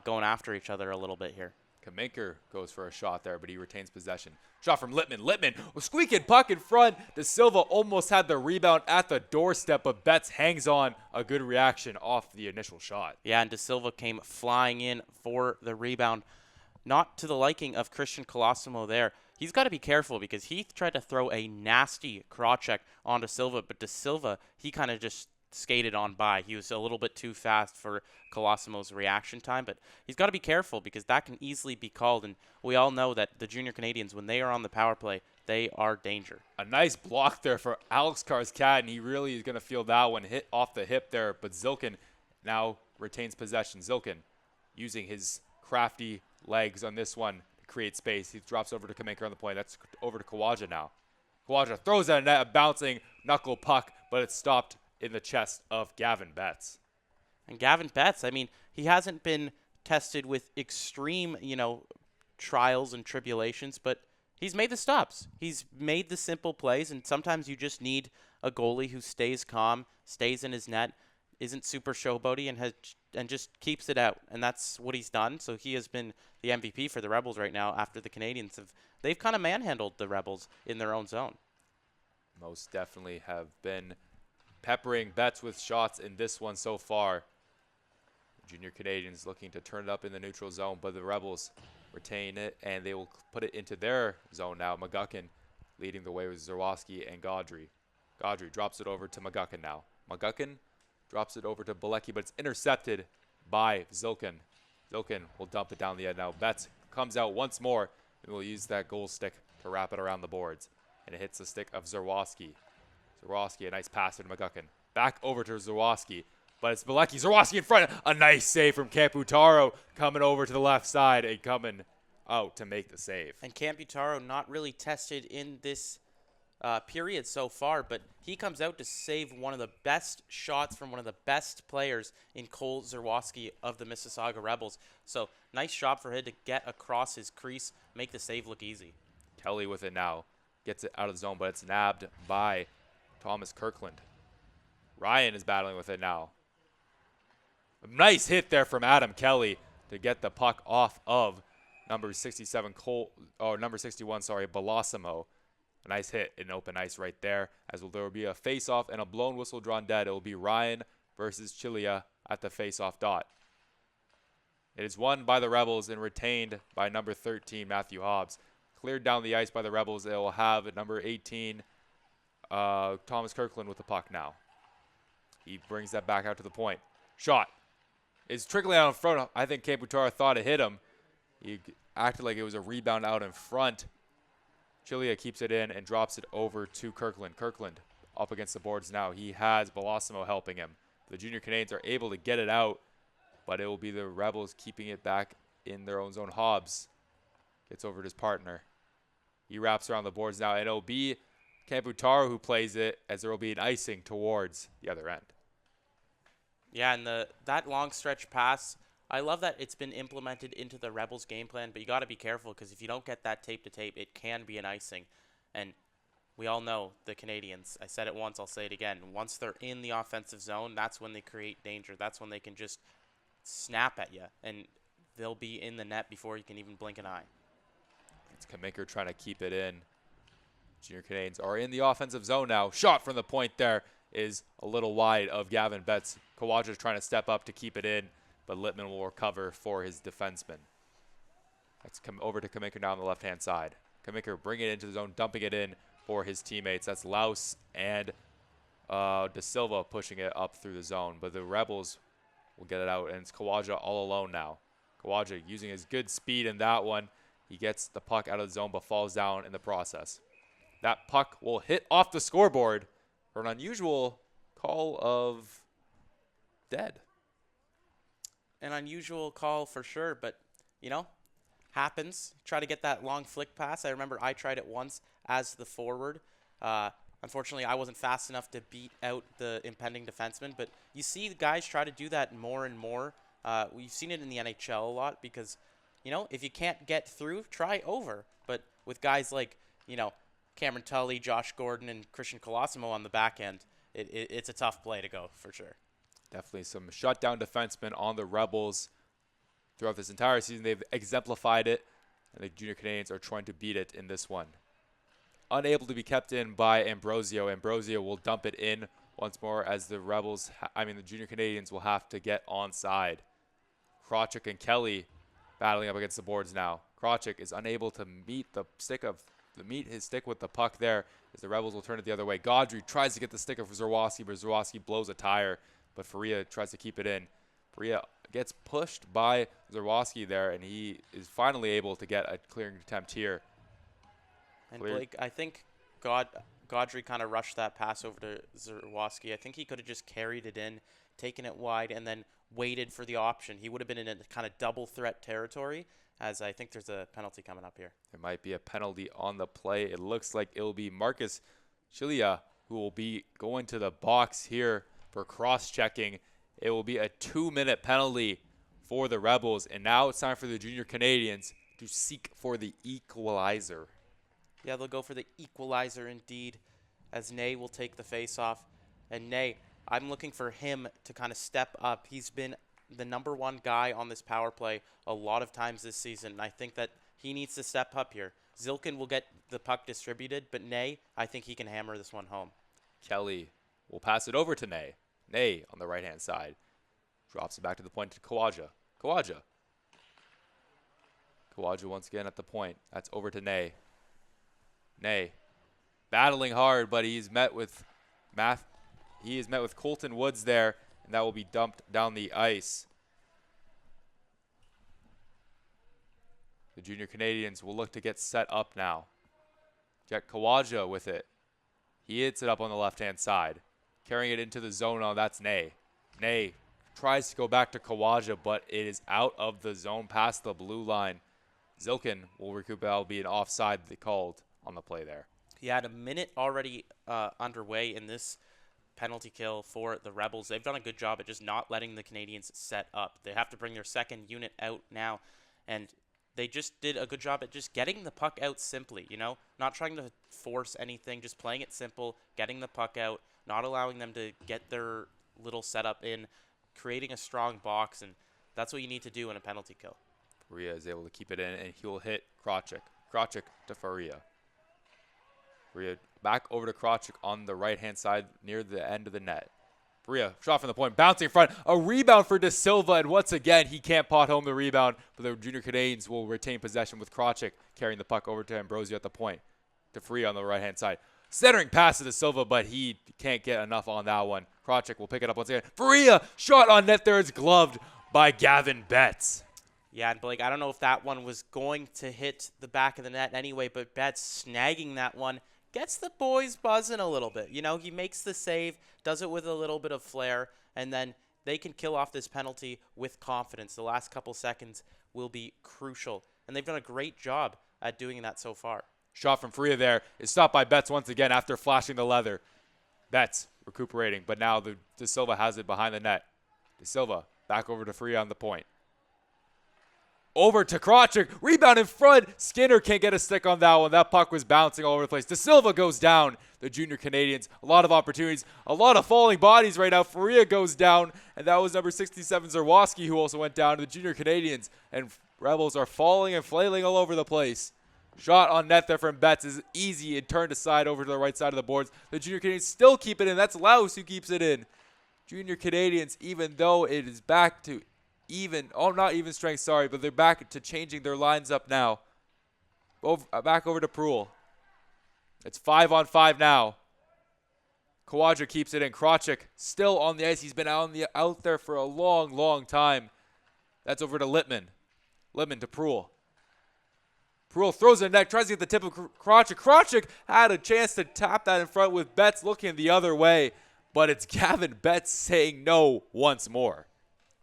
going after each other a little bit here. Kaminker goes for a shot there, but he retains possession. Shot from Littman. Littman, squeaking puck in front. Da Silva almost had the rebound at the doorstep, but Betts hangs on. A good reaction off the initial shot. Yeah, and Da Silva came flying in for the rebound. Not to the liking of Christian Colosimo there. He's got to be careful because he tried to throw a nasty Krawczyk on Da Silva, but Da Silva, he kind of just skated on by. He was a little bit too fast for Colosimo's reaction time, but he's got to be careful because that can easily be called, and we all know that the Junior Canadiens, when they are on the power play, they are danger. A nice block there for Alex Carscadden. He really is going to feel that one hit off the hip there, but Zilkin now retains possession. Zilkin using his crafty legs on this one to create space. He drops over to Kaminker on the point. That's over to Kawaja now. Kawaja throws at a net, a bouncing knuckle puck, but it's stopped in the chest of Gavin Betts. And Gavin Betts, I mean, he hasn't been tested with extreme, trials and tribulations, but he's made the stops. He's made the simple plays, and sometimes you just need a goalie who stays calm, stays in his net, isn't super showboaty, and just keeps it out. And that's what he's done. So he has been the MVP for the Rebels right now after the Canadiens they've kind of manhandled the Rebels in their own zone. Most definitely have been peppering Betts with shots in this one so far. Junior Canadiens looking to turn it up in the neutral zone, but the Rebels retain it, and they will put it into their zone now. McGuckin leading the way with Zerwowski and Gaudry. Gaudry drops it over to McGuckin now. McGuckin drops it over to Bilecki, but it's intercepted by Zilkin. Zilkin will dump it down the end now. Betts comes out once more and will use that goal stick to wrap it around the boards. and it hits the stick of Zerwowski. Zerwowski, a nice pass to McGuckin. Back over to Zerwowski, but it's Bilecki. Zerwowski in front. A nice save from Camputaro coming over to the left side and coming out to make the save. And Camputaro not really tested in this period so far, but he comes out to save one of the best shots from one of the best players in Cole Zerwowski of the Mississauga Rebels. So nice shot for him to get across his crease, make the save look easy. Kelly with it now. Gets it out of the zone, but it's nabbed by Thomas Kirkland. Ryan is battling with it now. A nice hit there from Adam Kelly to get the puck off of number 61, Belosimo. A nice hit in open ice right there. As there will be a face-off and a blown whistle drawn dead. It will be Ryan versus Chilia at the face-off dot. It is won by the Rebels and retained by number 13, Matthew Hobbs. Cleared down the ice by the Rebels. It will have number 18, Thomas Kirkland with the puck now. He brings that back out to the point. Shot is trickling out in front. I think Camputaro thought it hit him. He acted like it was a rebound out in front. Chilia keeps it in and drops it over to Kirkland. Kirkland up against the boards now. He has Belosimo helping him. The Junior Canadiens are able to get it out, but it will be the Rebels keeping it back in their own zone. Hobbs gets over to his partner. He wraps around the boards now, and it'll be Camputaro who plays it, as there will be an icing towards the other end. Yeah, and that long stretch pass, I love that it's been implemented into the Rebels game plan, but you got to be careful because if you don't get that tape to tape, it can be an icing. And we all know the Canadiens. I said it once, I'll say it again. Once they're in the offensive zone, that's when they create danger. That's when they can just snap at you, and they'll be in the net before you can even blink an eye. It's Kamiker trying to keep it in. Junior Canadiens are in the offensive zone now. Shot from the point there is a little wide of Gavin Betts. Kawaja is trying to step up to keep it in, but Littman will recover for his defenseman. That's come over to Kamiker now on the left-hand side. Kamiker bringing it into the zone, dumping it in for his teammates. That's Laus and De Silva pushing it up through the zone, but the Rebels will get it out, and it's Kawaja all alone now. Kawaja using his good speed in that one. He gets the puck out of the zone but falls down in the process. That puck will hit off the scoreboard for an unusual call of dead. An unusual call for sure, but, you know, happens. Try to get that long flick pass. I remember I tried it once as the forward. Unfortunately, I wasn't fast enough to beat out the impending defenseman, but you see the guys try to do that more and more. We've seen it in the NHL a lot because, you know, if you can't get through, try over. But with guys like, you know, Cameron Tully, Josh Gordon, and Christian Colosimo on the back end, it's a tough play to go for sure. Definitely some shutdown defensemen on the Rebels throughout this entire season. They've exemplified it, and the Junior Canadiens are trying to beat it in this one. Unable to be kept in by Ambrosio. Ambrosio will dump it in once more as the Rebels, the Junior Canadiens will have to get onside. Krawczyk and Kelly battling up against the boards now. Krawczyk is unable to meet his stick with the puck there as the Rebels will turn it the other way. Gaudry tries to get the stick of Zerwowski, but Zerwowski blows a tire, but Faria tries to keep it in. Faria gets pushed by Zerwowski there, and he is finally able to get a clearing attempt here. And Blake, I think Gaudry kind of rushed that pass over to Zerwowski. I think he could have just carried it in, taken it wide, and then waited for the option. He would have been in a kind of double threat territory, as I think there's a penalty coming up here. There might be a penalty on the play. It looks like it will be Marcus Chilia who will be going to the box here for cross-checking. It will be a 2-minute penalty for the Rebels, and now it's time for the Junior Canadiens to seek for the equalizer. Yeah, they'll go for the equalizer indeed, as Ney will take the face-off. And Ney, I'm looking for him to kind of step up. He's been the #1 guy on this power play a lot of times this season, and I think that he needs to step up here. Zilkin will get the puck distributed, but Ney, I think he can hammer this one home. Kelly will pass it over to Ney. Ney on the right-hand side. Drops it back to the point to Kawaja. Kawaja once again at the point. That's over to Ney. Ney battling hard, but he's met with Colton Woods there, and that will be dumped down the ice. The Junior Canadiens will look to get set up now. Jet Kawaja with it. He hits it up on the left-hand side. Carrying it into the zone on, that's Nay. Nay tries to go back to Kawaja, but it is out of the zone past the blue line. Zilkin will recoup. That'll be an offside they called on the play there. He had a minute already underway in this penalty kill for the Rebels. They've done a good job at just not letting the Canadiens set up. They have to bring their second unit out now, and they just did a good job at just getting the puck out simply, you know, not trying to force anything, just playing it simple, getting the puck out, not allowing them to get their little setup in, creating a strong box, and that's what you need to do in a penalty kill. Faria is able to keep it in, and he will hit Krawczyk. Krawczyk to Faria. Faria back over to Krawczyk on the right-hand side near the end of the net. Faria, shot from the point, bouncing in front. A rebound for De Silva, and once again, he can't pot home the rebound, but the Junior Canadiens will retain possession with Krawczyk carrying the puck over to Ambrosio at the point. To Faria on the right-hand side. Centering pass to De Silva, but he can't get enough on that one. Krawczyk will pick it up once again. Faria, shot on net there. It's gloved by Gavin Betts. Yeah, and Blake, I don't know if that one was going to hit the back of the net anyway, but Betts snagging that one gets the boys buzzing a little bit. You know, he makes the save, does it with a little bit of flair, and then they can kill off this penalty with confidence. The last couple seconds will be crucial, and they've done a great job at doing that so far. Shot from Faria there is stopped by Betts once again after flashing the leather. Betts recuperating, but now De Silva has it behind the net. De Silva back over to Faria on the point. Over to Krawczyk, rebound in front. Skinner can't get a stick on that one. That puck was bouncing all over the place. De Silva goes down. The Junior Canadiens, a lot of opportunities, a lot of falling bodies right now. Faria goes down, and that was number 67, Zarwowski, who also went down. The Junior Canadiens and Rebels are falling and flailing all over the place. Shot on net there from Betts is easy and turned aside over to the right side of the boards. The Junior Canadiens still keep it in. That's Laus who keeps it in. Junior Canadiens, even though it is back to not even strength, sorry, but they're back to changing their lines up now. Back over to Proul. It's 5-on-5 now. Kawaja keeps it in. Krawczyk still on the ice. He's been out there for a long, long time. That's over to Littman. Littman to Proul. Proul throws it in net, tries to get the tip of Krawczyk. Krawczyk had a chance to tap that in front with Betts looking the other way, but it's Gavin Betts saying no once more.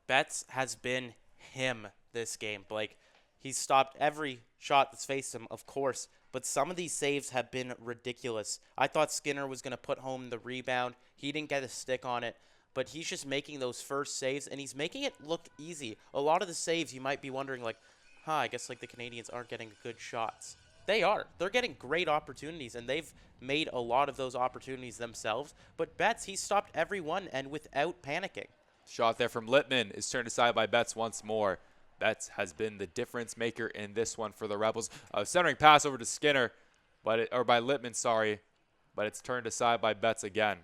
Betts has been him this game, Blake. He's stopped every shot that's faced him, of course, but some of these saves have been ridiculous. I thought Skinner was going to put home the rebound. He didn't get a stick on it, but he's just making those first saves, and he's making it look easy. A lot of the saves, you might be wondering, like, I guess like the Canadiens aren't getting good shots. They are. They're getting great opportunities, and they've made a lot of those opportunities themselves. But Betts, he stopped every one and without panicking. Shot there from Littman is turned aside by Betts once more. Betts has been the difference maker in this one for the Rebels. Centering pass over to Skinner, by Littman, sorry, but it's turned aside by Betts again.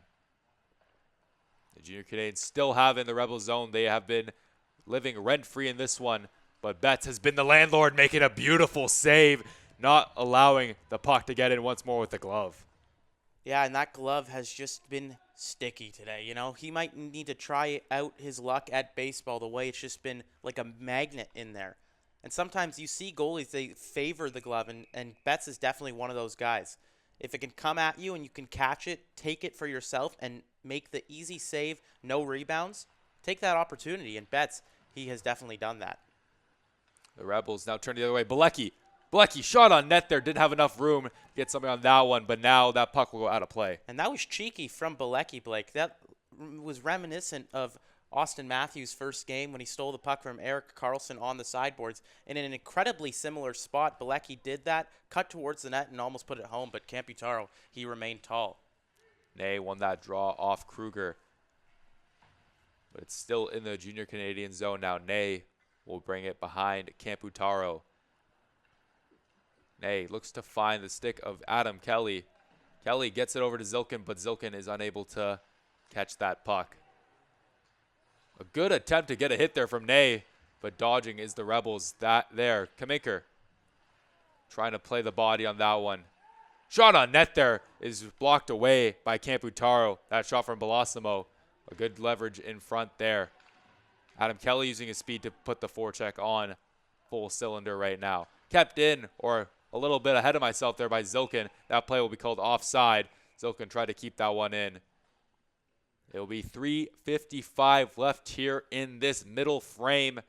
The Junior Canadiens still have in the Rebel zone. They have been living rent-free in this one, but Betts has been the landlord, making a beautiful save, not allowing the puck to get in once more with the glove. Yeah, and that glove has just been sticky today. You know, he might need to try out his luck at baseball the way it's just been like a magnet in there. And sometimes you see goalies, they favor the glove, and Betts is definitely one of those guys. If it can come at you and you can catch it, take it for yourself, and make the easy save, no rebounds, take that opportunity. And Betts, he has definitely done that. The Rebels now turn the other way. Bilecki shot on net there. Didn't have enough room to get something on that one, but now that puck will go out of play. And that was cheeky from Bilecki, Blake. That was reminiscent of Austin Matthews' first game when he stole the puck from Erik Karlsson on the sideboards. In an incredibly similar spot, Bilecki did that, cut towards the net, and almost put it home, but Camputaro, he remained tall. Nay won that draw off Kruger. But it's still in the Junior Canadian zone now. Nay will bring it behind Camputaro. Nay looks to find the stick of Adam Kelly. Kelly gets it over to Zilkin, but Zilkin is unable to catch that puck. A good attempt to get a hit there from Nay, but dodging is the Rebels. Kamiker trying to play the body on that one. Shot on net there is blocked away by Camputaro. That shot from Belasimo. A good leverage in front there. Adam Kelly using his speed to put the forecheck on full cylinder right now. Kept in, or a little bit ahead of myself there by Zilkin. That play will be called offside. Zilkin tried to keep that one in. It will be 3:55 left here in this middle frame.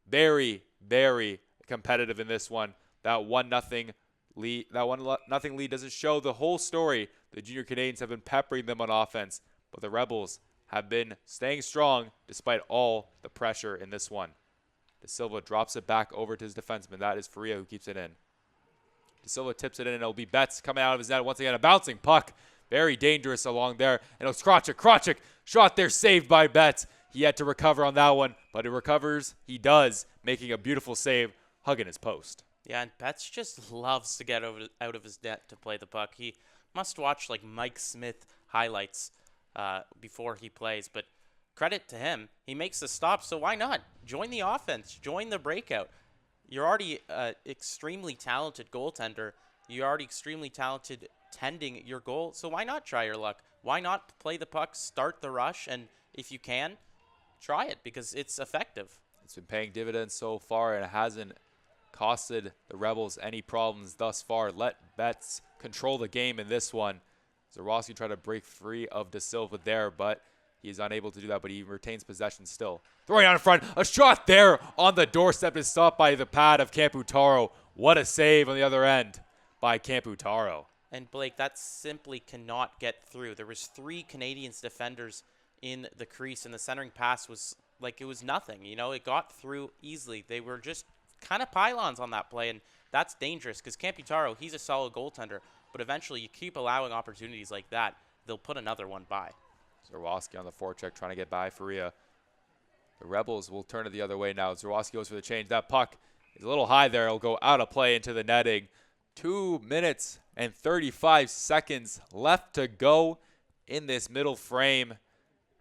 Very, very competitive in this one. That 1-0 lead. That 1-0 lead doesn't show the whole story. The Junior Canadiens have been peppering them on offense, but the Rebels have been staying strong despite all the pressure in this one. De Silva drops it back over to his defenseman. That is Faria who keeps it in. De Silva tips it in, and it'll be Betts coming out of his net. Once again, a bouncing puck. Very dangerous along there. And it's Krawczyk. Krawczyk shot there, saved by Betts. He had to recover on that one, but he recovers. He does, making a beautiful save, hugging his post. Yeah, and Betts just loves to get out of his net to play the puck. He must watch like Mike Smith highlights before he plays, but credit to him. He makes the stop, so why not? Join the offense. Join the breakout. You're already extremely talented goaltender. You're already extremely talented tending your goal, so why not try your luck? Why not play the puck, start the rush, and if you can, try it because it's effective. It's been paying dividends so far, and it hasn't costed the Rebels any problems thus far. Let Betts control the game in this one. Zerowski tried to break free of De Silva there, but he is unable to do that, but he retains possession still. Throwing out in front, a shot there on the doorstep is stopped by the pad of Camputaro. What a save on the other end by Camputaro. And Blake, that simply cannot get through. There was 3 Canadiens defenders in the crease, and the centering pass was like it was nothing. You know, it got through easily. They were just kind of pylons on that play, and that's dangerous because Camputaro, he's a solid goaltender, but eventually you keep allowing opportunities like that, they'll put another one by. Zerowski on the forecheck trying to get by Faria. The Rebels will turn it the other way now. Zerowski goes for the change. That puck is a little high there. It'll go out of play into the netting. 2 minutes and 35 seconds left to go in this middle frame.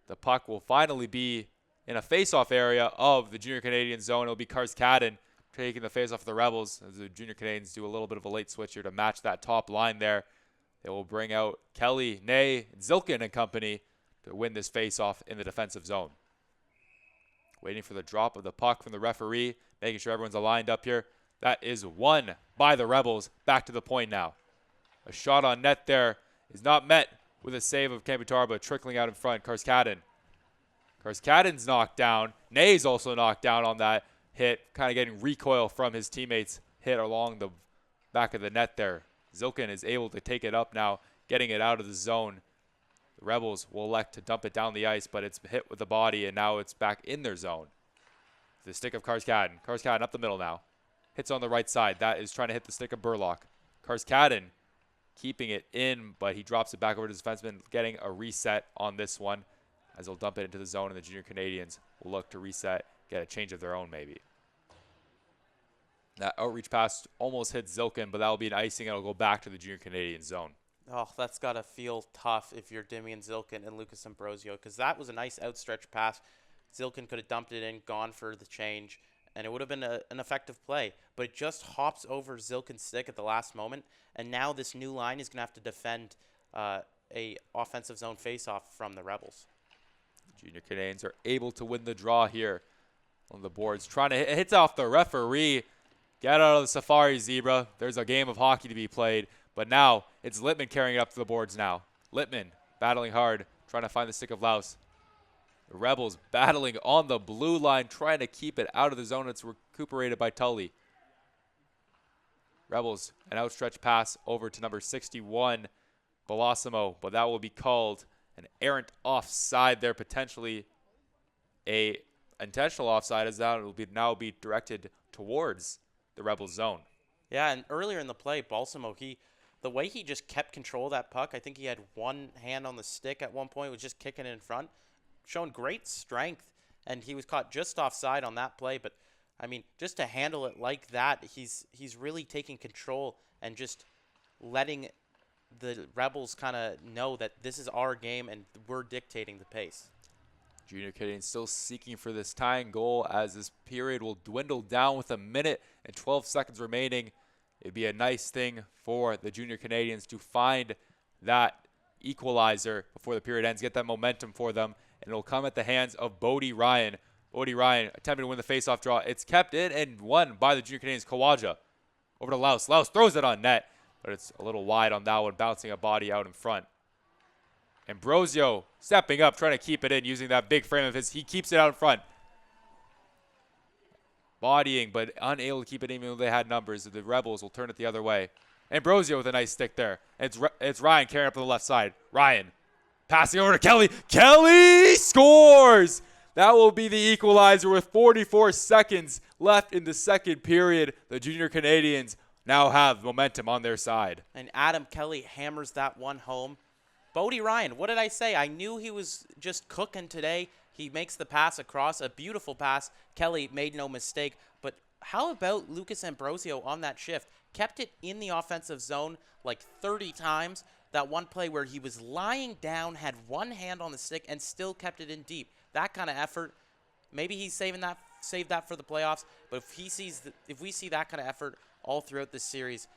The puck will finally be in a face-off area of the Junior Canadian zone. It'll be Carscadden taking the face-off of the Rebels as the Junior Canadians do a little bit of a late switch here to match that top line there. They will bring out Kelly, Ney, Zilkin and company to win this face-off in the defensive zone. Waiting for the drop of the puck from the referee, making sure everyone's aligned up here. That is won by the Rebels. Back to the point now. A shot on net there is not met with a save of Camputaro, but trickling out in front. Carscadden. Carscadden's knocked down. Ney's also knocked down on that hit, kind of getting recoil from his teammates' hit along the back of the net there. Zilkin is able to take it up now, getting it out of the zone. The Rebels will elect to dump it down the ice, but it's hit with the body, and now it's back in their zone. The stick of Carscadden. Carscadden up the middle now. Hits on the right side. That is trying to hit the stick of Burlock. Carscadden keeping it in, but he drops it back over to his defenseman, getting a reset on this one as they'll dump it into the zone, and the Junior Canadians will look to reset, get a change of their own maybe. That outreach pass almost hits Zilkin, but that will be an icing, and it'll go back to the Junior Canadian zone. Oh, that's got to feel tough if you're Dimian Zilkin and Lucas Ambrosio, because that was a nice outstretched pass. Zilkin could have dumped it in, gone for the change, and it would have been an effective play. But it just hops over Zilkin's stick at the last moment, and now this new line is going to have to defend a offensive zone faceoff from the Rebels. Junior Canadians are able to win the draw here on the boards. Trying to hit off the referee. Get out of the Safari Zebra. There's a game of hockey to be played. But now it's Littman carrying it up to the boards now. Littman battling hard, trying to find the stick of Laus. The Rebels battling on the blue line, trying to keep it out of the zone. It's recuperated by Tully. Rebels, an outstretched pass over to number 61, Belosimo, but that will be called an errant offside there, potentially a intentional offside, as that will now be directed towards the Rebels zone. Yeah, and earlier in the play, Balsamo, the way he just kept control of that puck, I think he had one hand on the stick at one point, was just kicking it in front, showing great strength, and he was caught just offside on that play. But I mean, just to handle it like that, he's really taking control and just letting the Rebels kind of know that this is our game and we're dictating the pace. Junior Canadians still seeking for this tying goal as this period will dwindle down with 1 minute and 12 seconds remaining. It'd be a nice thing for the Junior Canadians to find that equalizer before the period ends, get that momentum for them, and it'll come at the hands of Bodie Ryan. Bodie Ryan attempting to win the faceoff draw. It's kept in and won by the Junior Canadians. Kawaja Over to Laus. Laus throws it on net, but it's a little wide on that one, bouncing a body out in front. Ambrosio stepping up, trying to keep it in, using that big frame of his. He keeps it out in front. Bodying, but unable to keep it even though they had numbers. The Rebels will turn it the other way. Ambrosio with a nice stick there. It's Ryan carrying up to the left side. Ryan passing over to Kelly. Kelly scores! That will be the equalizer with 44 seconds left in the second period. The Junior Canadiens now have momentum on their side. And Adam Kelly hammers that one home. Bodie Ryan, what did I say? I knew he was just cooking today. He makes the pass across, a beautiful pass. Kelly made no mistake. But how about Lucas Ambrosio on that shift? Kept it in the offensive zone like 30 times. That one play where he was lying down, had one hand on the stick, and still kept it in deep. That kind of effort, maybe he's saved that for the playoffs. But if we see that kind of effort all throughout this series,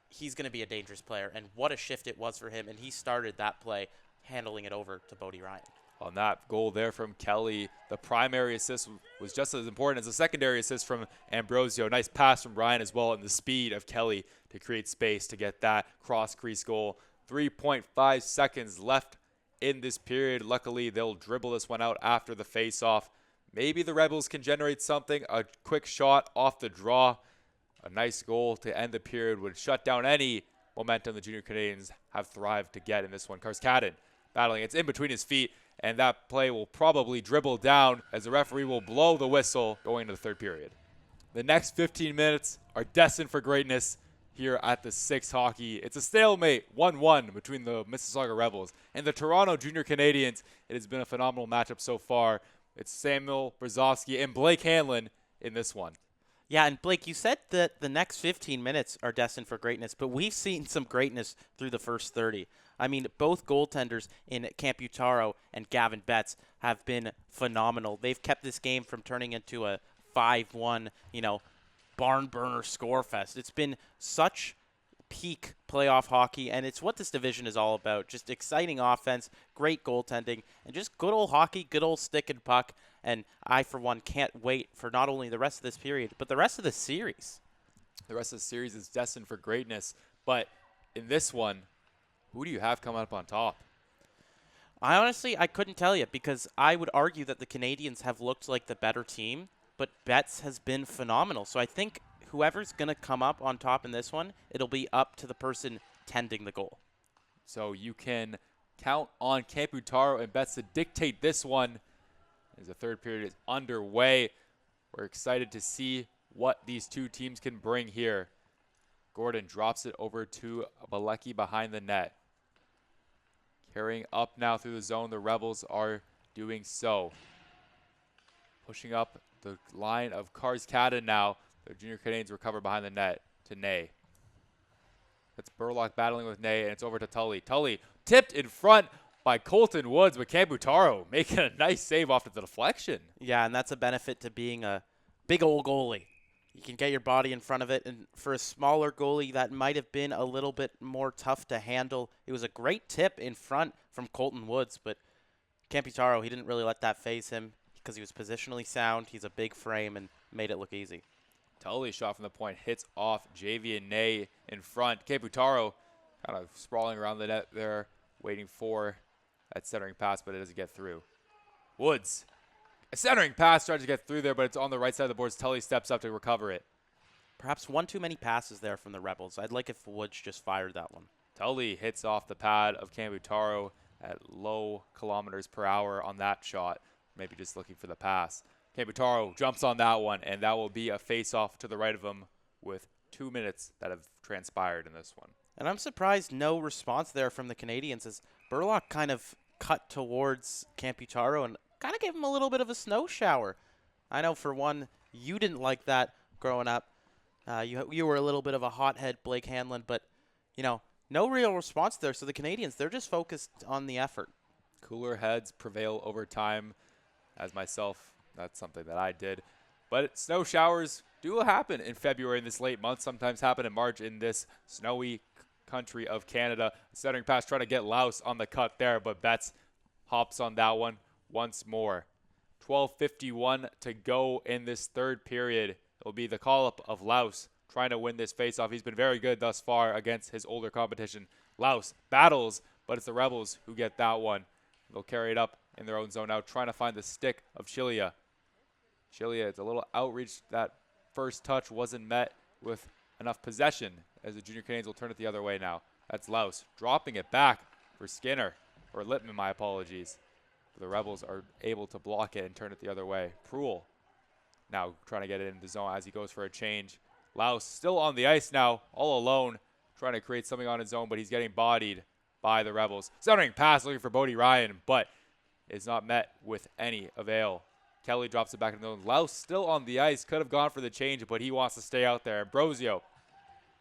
he's going to be a dangerous player. And what a shift it was for him. And he started that play, handling it over to Bodie Ryan. On that goal there from Kelly, the primary assist was just as important as the secondary assist from Ambrosio. Nice pass from Ryan as well, and the speed of Kelly to create space to get that cross-crease goal. 3.5 seconds left in this period. Luckily, they'll dribble this one out after the face-off. Maybe the Rebels can generate something. A quick shot off the draw. A nice goal to end the period would shut down any momentum the Junior Canadiens have thrived to get in this one. Carscadden battling. It's in between his feet, and that play will probably dribble down as the referee will blow the whistle going into the third period. The next 15 minutes are destined for greatness here at the Six Hockey. It's a stalemate, 1-1 between the Mississauga Rebels and the Toronto Junior Canadiens. It has been a phenomenal matchup so far. It's Samuel Brzozowski and Blake Hanlon in this one. Yeah, and Blake, you said that the next 15 minutes are destined for greatness, but we've seen some greatness through the first 30. I mean, both goaltenders in Camputaro and Gavin Betts have been phenomenal. They've kept this game from turning into a 5-1, barn burner score fest. It's been such peak playoff hockey, and it's what this division is all about. Just exciting offense, great goaltending, and just good old hockey, good old stick and puck. And I, for one, can't wait for not only the rest of this period, but the rest of the series. The rest of the series is destined for greatness. But in this one, who do you have coming up on top? I couldn't tell you, because I would argue that the Canadiens have looked like the better team, but Betts has been phenomenal. So I think whoever's going to come up on top in this one, it'll be up to the person tending the goal. So you can count on Camputaro and Betts to dictate this one as the third period is underway. We're excited to see what these two teams can bring here. Gordon drops it over to Balecki behind the net. Carrying up now through the zone. The Rebels are doing so. Pushing up the line of Carscadden now. The Junior Canadiens recover behind the net to Ney. It's Burlock battling with Ney, and it's over to Tully. Tully tipped in front by Colton Woods, but Camputaro making a nice save off of the deflection. Yeah, and that's a benefit to being a big old goalie. You can get your body in front of it, and for a smaller goalie, that might have been a little bit more tough to handle. It was a great tip in front from Colton Woods, but Camputaro, he didn't really let that phase him because he was positionally sound. He's a big frame and made it look easy. Tully shot from the point, hits off Javian Ney in front. Camputaro kind of sprawling around the net there, waiting for that centering pass, but it doesn't get through. Woods. A centering pass tries to get through there, but it's on the right side of the boards. Tully steps up to recover it. Perhaps one too many passes there from the Rebels. I'd like if Woods just fired that one. Tully hits off the pad of Camputaro at low kilometers per hour on that shot. Maybe just looking for the pass. Camputaro jumps on that one, and that will be a face-off to the right of him with 2 minutes that have transpired in this one. And I'm surprised no response there from the Canadiens as Burlock kind of cut towards Camputaro and kind of gave him a little bit of a snow shower. I know, for one, you didn't like that growing up. You were a little bit of a hothead, Blake Hanlon, but, no real response there. So the Canadiens, they're just focused on the effort. Cooler heads prevail over time. As myself, that's something that I did. But snow showers do happen in February in this late month, sometimes happen in March in this snowy country of Canada. Centering pass trying to get Laus on the cut there, but Betts hops on that one once more. 12:51 to go in this third period. It'll be the call-up of Laus trying to win this faceoff. He's been very good thus far against his older competition. Laus battles, but it's the Rebels who get that one. They'll carry it up in their own zone now, trying to find the stick of Chilia. Chilia, it's a little outreach. That first touch wasn't met with enough possession as the Junior Canadiens will turn it the other way now. That's Laus dropping it back for Skinner, or Lippman, my apologies. The Rebels are able to block it and turn it the other way. Pruill now trying to get it into the zone as he goes for a change. Laus still on the ice now, all alone, trying to create something on his own, but he's getting bodied by the Rebels. Centering pass looking for Bodie Ryan, but it's not met with any avail. Kelly drops it back in the zone. Laus still on the ice, could have gone for the change, but he wants to stay out there. Ambrosio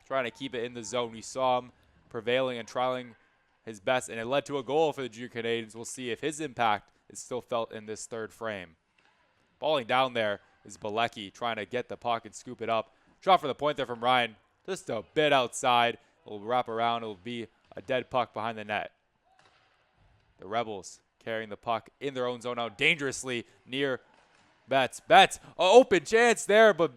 trying to keep it in the zone. We saw him prevailing and trialing his best, and it led to a goal for the Junior Canadiens. We'll see if his impact is still felt in this third frame. Balling down there is Bilecki trying to get the puck and scoop it up. Shot for the point there from Ryan. Just a bit outside. It'll wrap around. It'll be a dead puck behind the net. The Rebels carrying the puck in their own zone now dangerously near Betts. Betts, open chance there, but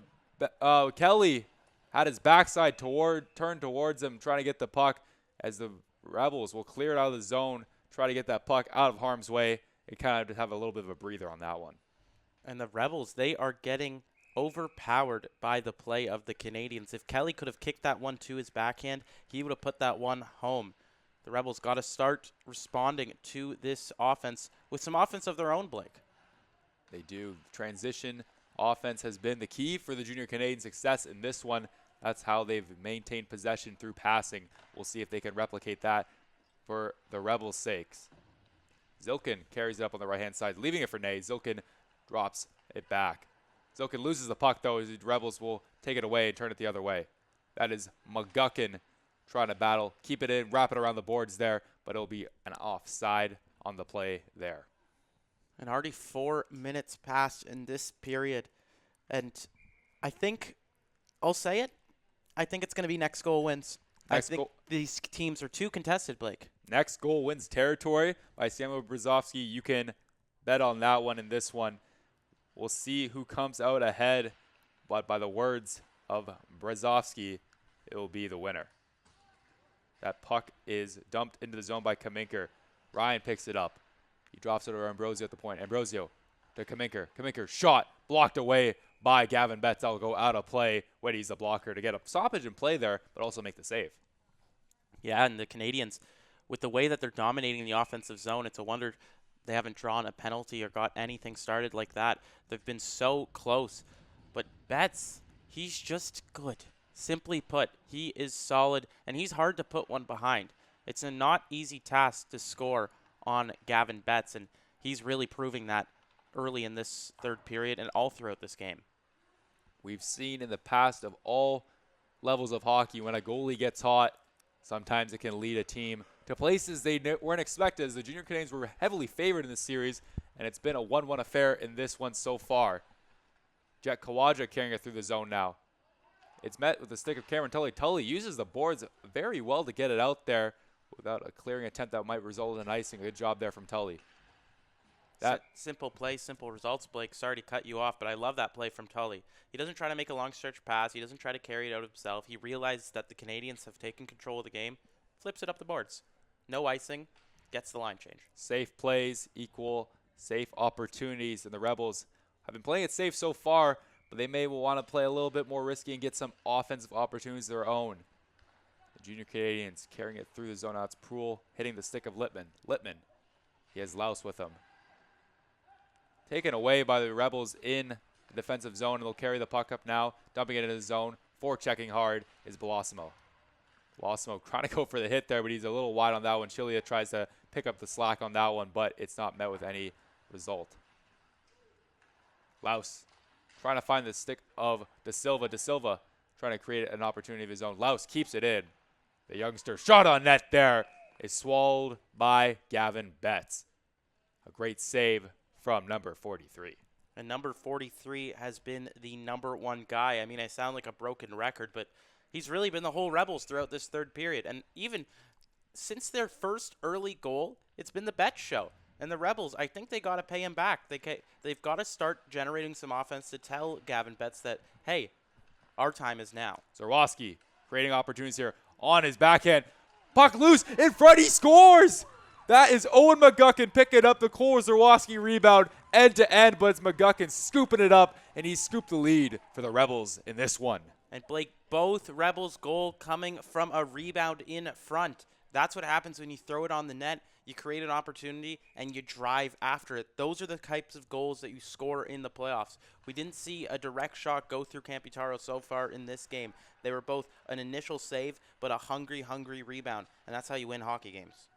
Kelly had his backside turned towards him, trying to get the puck as the Rebels will clear it out of the zone, try to get that puck out of harm's way. It kind of just have a little bit of a breather on that one. And the Rebels, they are getting overpowered by the play of the Canadiens. If Kelly could have kicked that one to his backhand, he would have put that one home. The Rebels got to start responding to this offense with some offense of their own, Blake. They do. Transition offense has been the key for the Junior Canadiens' success in this one. That's how they've maintained possession through passing. We'll see if they can replicate that for the Rebels' sakes. Zilkin carries it up on the right-hand side, leaving it for Ney. Zilkin drops it back. Zilkin loses the puck, though, as the Rebels will take it away and turn it the other way. That is McGuckin trying to battle, keep it in, wrap it around the boards there, but it'll be an offside on the play there. And already 4 minutes passed in this period. And I think, I'll say it, I think it's going to be next goal wins. I think these teams are too contested, Blake. Next goal wins territory by Samuel Brzezowski. You can bet on that one in this one. We'll see who comes out ahead, but by the words of Brzezowski, it will be the winner. That puck is dumped into the zone by Kaminker. Ryan picks it up. He drops it over Ambrosio at the point. Ambrosio to Kaminker. Kaminker shot blocked away by Gavin Betts. That'll go out of play when he's a blocker to get a stoppage and play there, but also make the save. Yeah, and the Canadiens, with the way that they're dominating the offensive zone, it's a wonder they haven't drawn a penalty or got anything started like that. They've been so close. But Betts, he's just good. Simply put, he is solid, and he's hard to put one behind. It's a not easy task to score on Gavin Betts, and he's really proving that early in this third period and all throughout this game. We've seen in the past of all levels of hockey, when a goalie gets hot, sometimes it can lead a team to places they weren't expected, as the Junior Canadiens were heavily favored in this series, and it's been a 1-1 affair in this one so far. Jet Kawaja carrying it through the zone now. It's met with the stick of Cameron Tully. Tully uses the boards very well to get it out there without a clearing attempt that might result in icing. Good job there from Tully. That simple play, simple results, Blake. Sorry to cut you off, but I love that play from Tully. He doesn't try to make a long stretch pass. He doesn't try to carry it out himself. He realizes that the Canadiens have taken control of the game, flips it up the boards. No icing, gets the line change. Safe plays equal safe opportunities, and the Rebels have been playing it safe so far, but they may want to play a little bit more risky and get some offensive opportunities of their own. The Junior Canadiens carrying it through the zone. Now it's Pruill hitting the stick of Lippman. Lippman, he has Laus with him. Taken away by the Rebels in the defensive zone, and they'll carry the puck up now, dumping it into the zone. Forechecking hard is Belosimo. Belosimo trying to go for the hit there, but he's a little wide on that one. Chilia tries to pick up the slack on that one, but it's not met with any result. Laus trying to find the stick of De Silva. De Silva trying to create an opportunity of his own. Laus keeps it in. The youngster shot on net there is swallowed by Gavin Betts. A great save from number 43. And number 43 has been the number one guy. I mean, I sound like a broken record, but he's really been the whole Rebels throughout this third period. And even since their first early goal, it's been the Betts show. And the Rebels, I think they got to pay him back. They've got to start generating some offense to tell Gavin Betts that, hey, Our time is now. Zarwowski creating opportunities here on his backhand. Puck loose in front. He scores. That is Owen McGuckin picking up the Cole Zarwowski rebound end to end, but it's McGuckin scooping it up, and he scooped the lead for the Rebels in this one. And Blake, both Rebels' goal coming from a rebound in front. That's what happens when you throw it on the net. You create an opportunity and you drive after it. Those are the types of goals that you score in the playoffs. We didn't see a direct shot go through Camputaro so far in this game. They were both an initial save, but a hungry rebound. And that's how you win hockey games.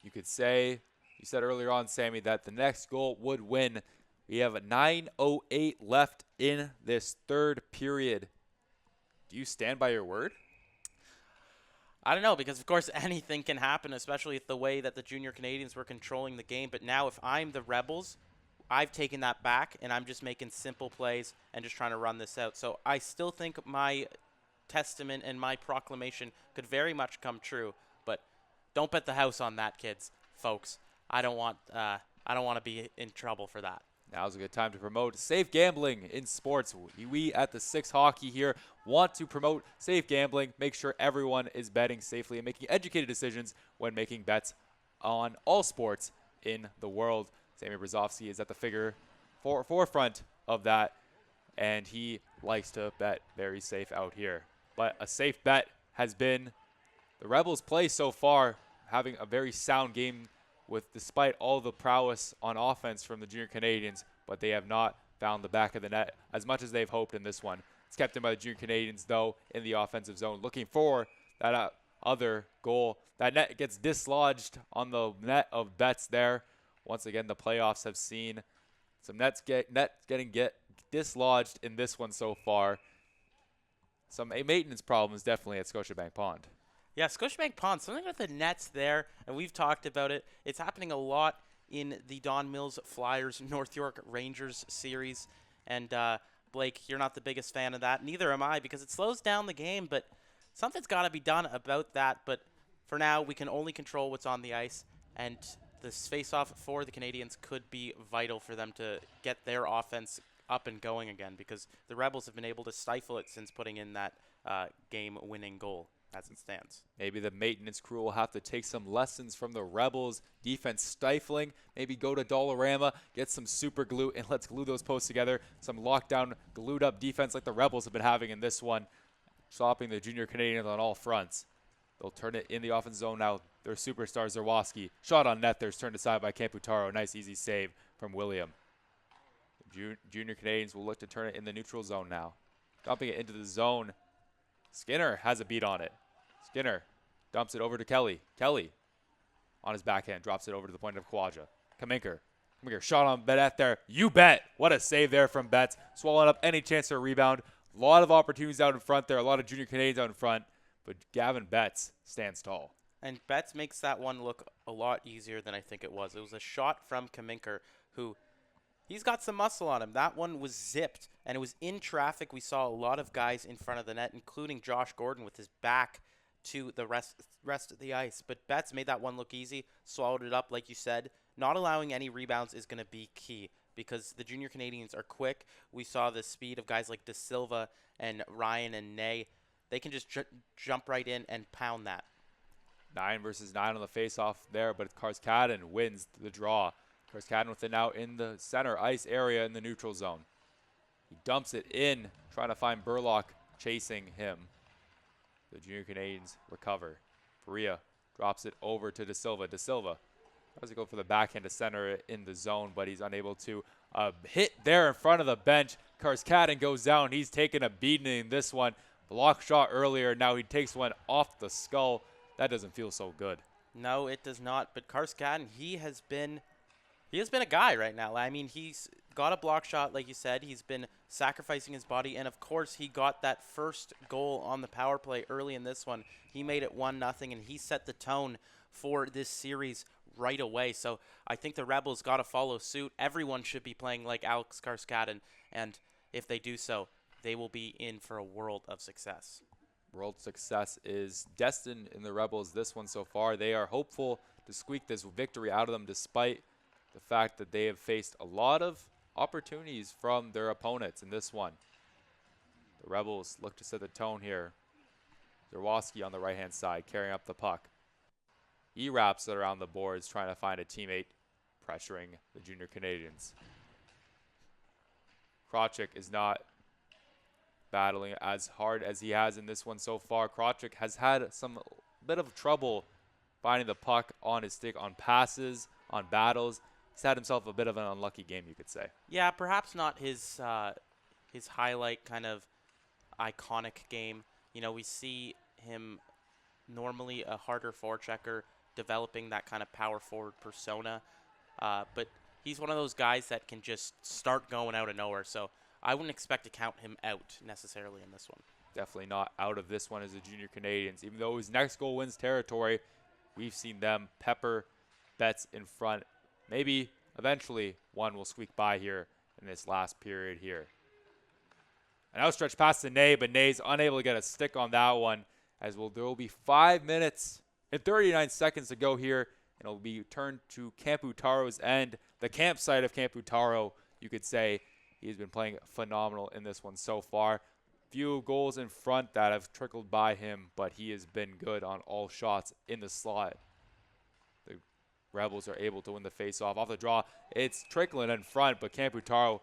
You could say, you said earlier on, Sammy, that the next goal would win. We have a 9:08 left in this third period. Do you stand by your word? I don't know, because of course anything can happen, especially with the way that the junior Canadiens were controlling the game. But now if I'm the Rebels, I've taken that back, and I'm just making simple plays and just trying to run this out. So I still think my testament and my proclamation could very much come true. But don't bet the house on that, kids, folks. I don't want to be in trouble for that. Now's a good time to promote safe gambling in sports. We at the Six Hockey here want to promote safe gambling, make sure everyone is betting safely and making educated decisions when making bets on all sports in the world. Sammy Brzezowski is at the forefront of that, and he likes to bet very safe out here. But a safe bet has been the Rebels' play so far, having a very sound game despite all the prowess on offense from the junior Canadiens, but they have not found the back of the net as much as they've hoped in this one. It's kept in by the junior Canadiens, though, in the offensive zone, looking for that other goal. That net gets dislodged on the net of Betts there. Once again, the playoffs have seen some nets getting dislodged in this one so far. Some maintenance problems definitely at Scotiabank Pond. Yeah, Scotiabank Pond, something with the nets there, and we've talked about it. It's happening a lot in the Don Mills Flyers North York Rangers series. And Blake, you're not the biggest fan of that. Neither am I, because it slows down the game, but something's got to be done about that. But for now, we can only control what's on the ice, and this face-off for the Canadiens could be vital for them to get their offense up and going again, because the Rebels have been able to stifle it since putting in that game-winning goal. As it stands. Maybe the maintenance crew will have to take some lessons from the Rebels. Defense stifling. Maybe go to Dollarama, get some super glue, and let's glue those posts together. Some lockdown, glued up defense like the Rebels have been having in this one. Stopping the junior Canadiens on all fronts. They'll turn it in the offense zone now. Their superstar Zarwowski. Shot on net. There's turned aside by Camputaro. Nice easy save from William. The junior Canadiens will look to turn it in the neutral zone now. Dumping it into the zone. Skinner has a beat on it. Skinner dumps it over to Kelly. Kelly on his backhand drops it over to the point of Kawaja. Kaminker shot on Betts there. You bet. What a save there from Betts. Swallowing up any chance for a rebound. A lot of opportunities out in front there. A lot of junior Canadiens out in front. But Gavin Betts stands tall. And Betts makes that one look a lot easier than I think it was. It was a shot from Kaminker, who he's got some muscle on him. That one was zipped, and it was in traffic. We saw a lot of guys in front of the net, including Josh Gordon with his back to the rest of the ice. But Betts made that one look easy, swallowed it up, like you said. Not allowing any rebounds is going to be key, because the junior Canadiens are quick. We saw the speed of guys like De Silva and Ryan and Ney. They can just jump right in and pound that. 9 versus 9 on the faceoff there, but Carscadden wins the draw. Carscadden with it now in the center ice area in the neutral zone. He dumps it in, trying to find Burlock chasing him. The junior Canadiens recover. Faria drops it over to De Silva. De Silva tries to go for the backhand to center it in the zone, but he's unable to hit there in front of the bench. Carscadden goes down. He's taken a beating in this one. Block shot earlier. Now he takes one off the skull. That doesn't feel so good. No, it does not. But Carscadden, he has been a guy right now. I mean, he's got a block shot, like you said. He's been sacrificing his body, and of course, he got that first goal on the power play early in this one. He made it 1-0, and he set the tone for this series right away. So I think the Rebels got to follow suit. Everyone should be playing like Alex Carscadden, and if they do so, they will be in for a world of success. World success is destined in the Rebels this one so far. They are hopeful to squeak this victory out of them, despite the fact that they have faced a lot of opportunities from their opponents in this one. The Rebels look to set the tone here. Zerwowski on the right-hand side, carrying up the puck. He wraps it around the boards, trying to find a teammate, pressuring the Junior Canadiens. Krawczyk is not battling as hard as he has in this one so far. Krawczyk has had some bit of trouble finding the puck on his stick, on passes, on battles. He's had himself a bit of an unlucky game, you could say. Yeah, perhaps not his highlight kind of iconic game. You know, we see him normally a harder forechecker, developing that kind of power forward persona. But he's one of those guys that can just start going out of nowhere. So I wouldn't expect to count him out necessarily in this one. Definitely not out of this one as the Junior Canadiens. Even though his next goal wins territory, we've seen them pepper Betts in front. Maybe eventually one will squeak by here in this last period here. An outstretched pass to Ney, but Ney's unable to get a stick on that one, as there will be 5 minutes and 39 seconds to go here, and it'll be turned to Camputaro's end. The campsite of Camputaro, you could say. He's been playing phenomenal in this one so far. Few goals in front that have trickled by him, but he has been good on all shots in the slot. The Rebels are able to win the face-off. Off the draw, it's trickling in front, but Camputaro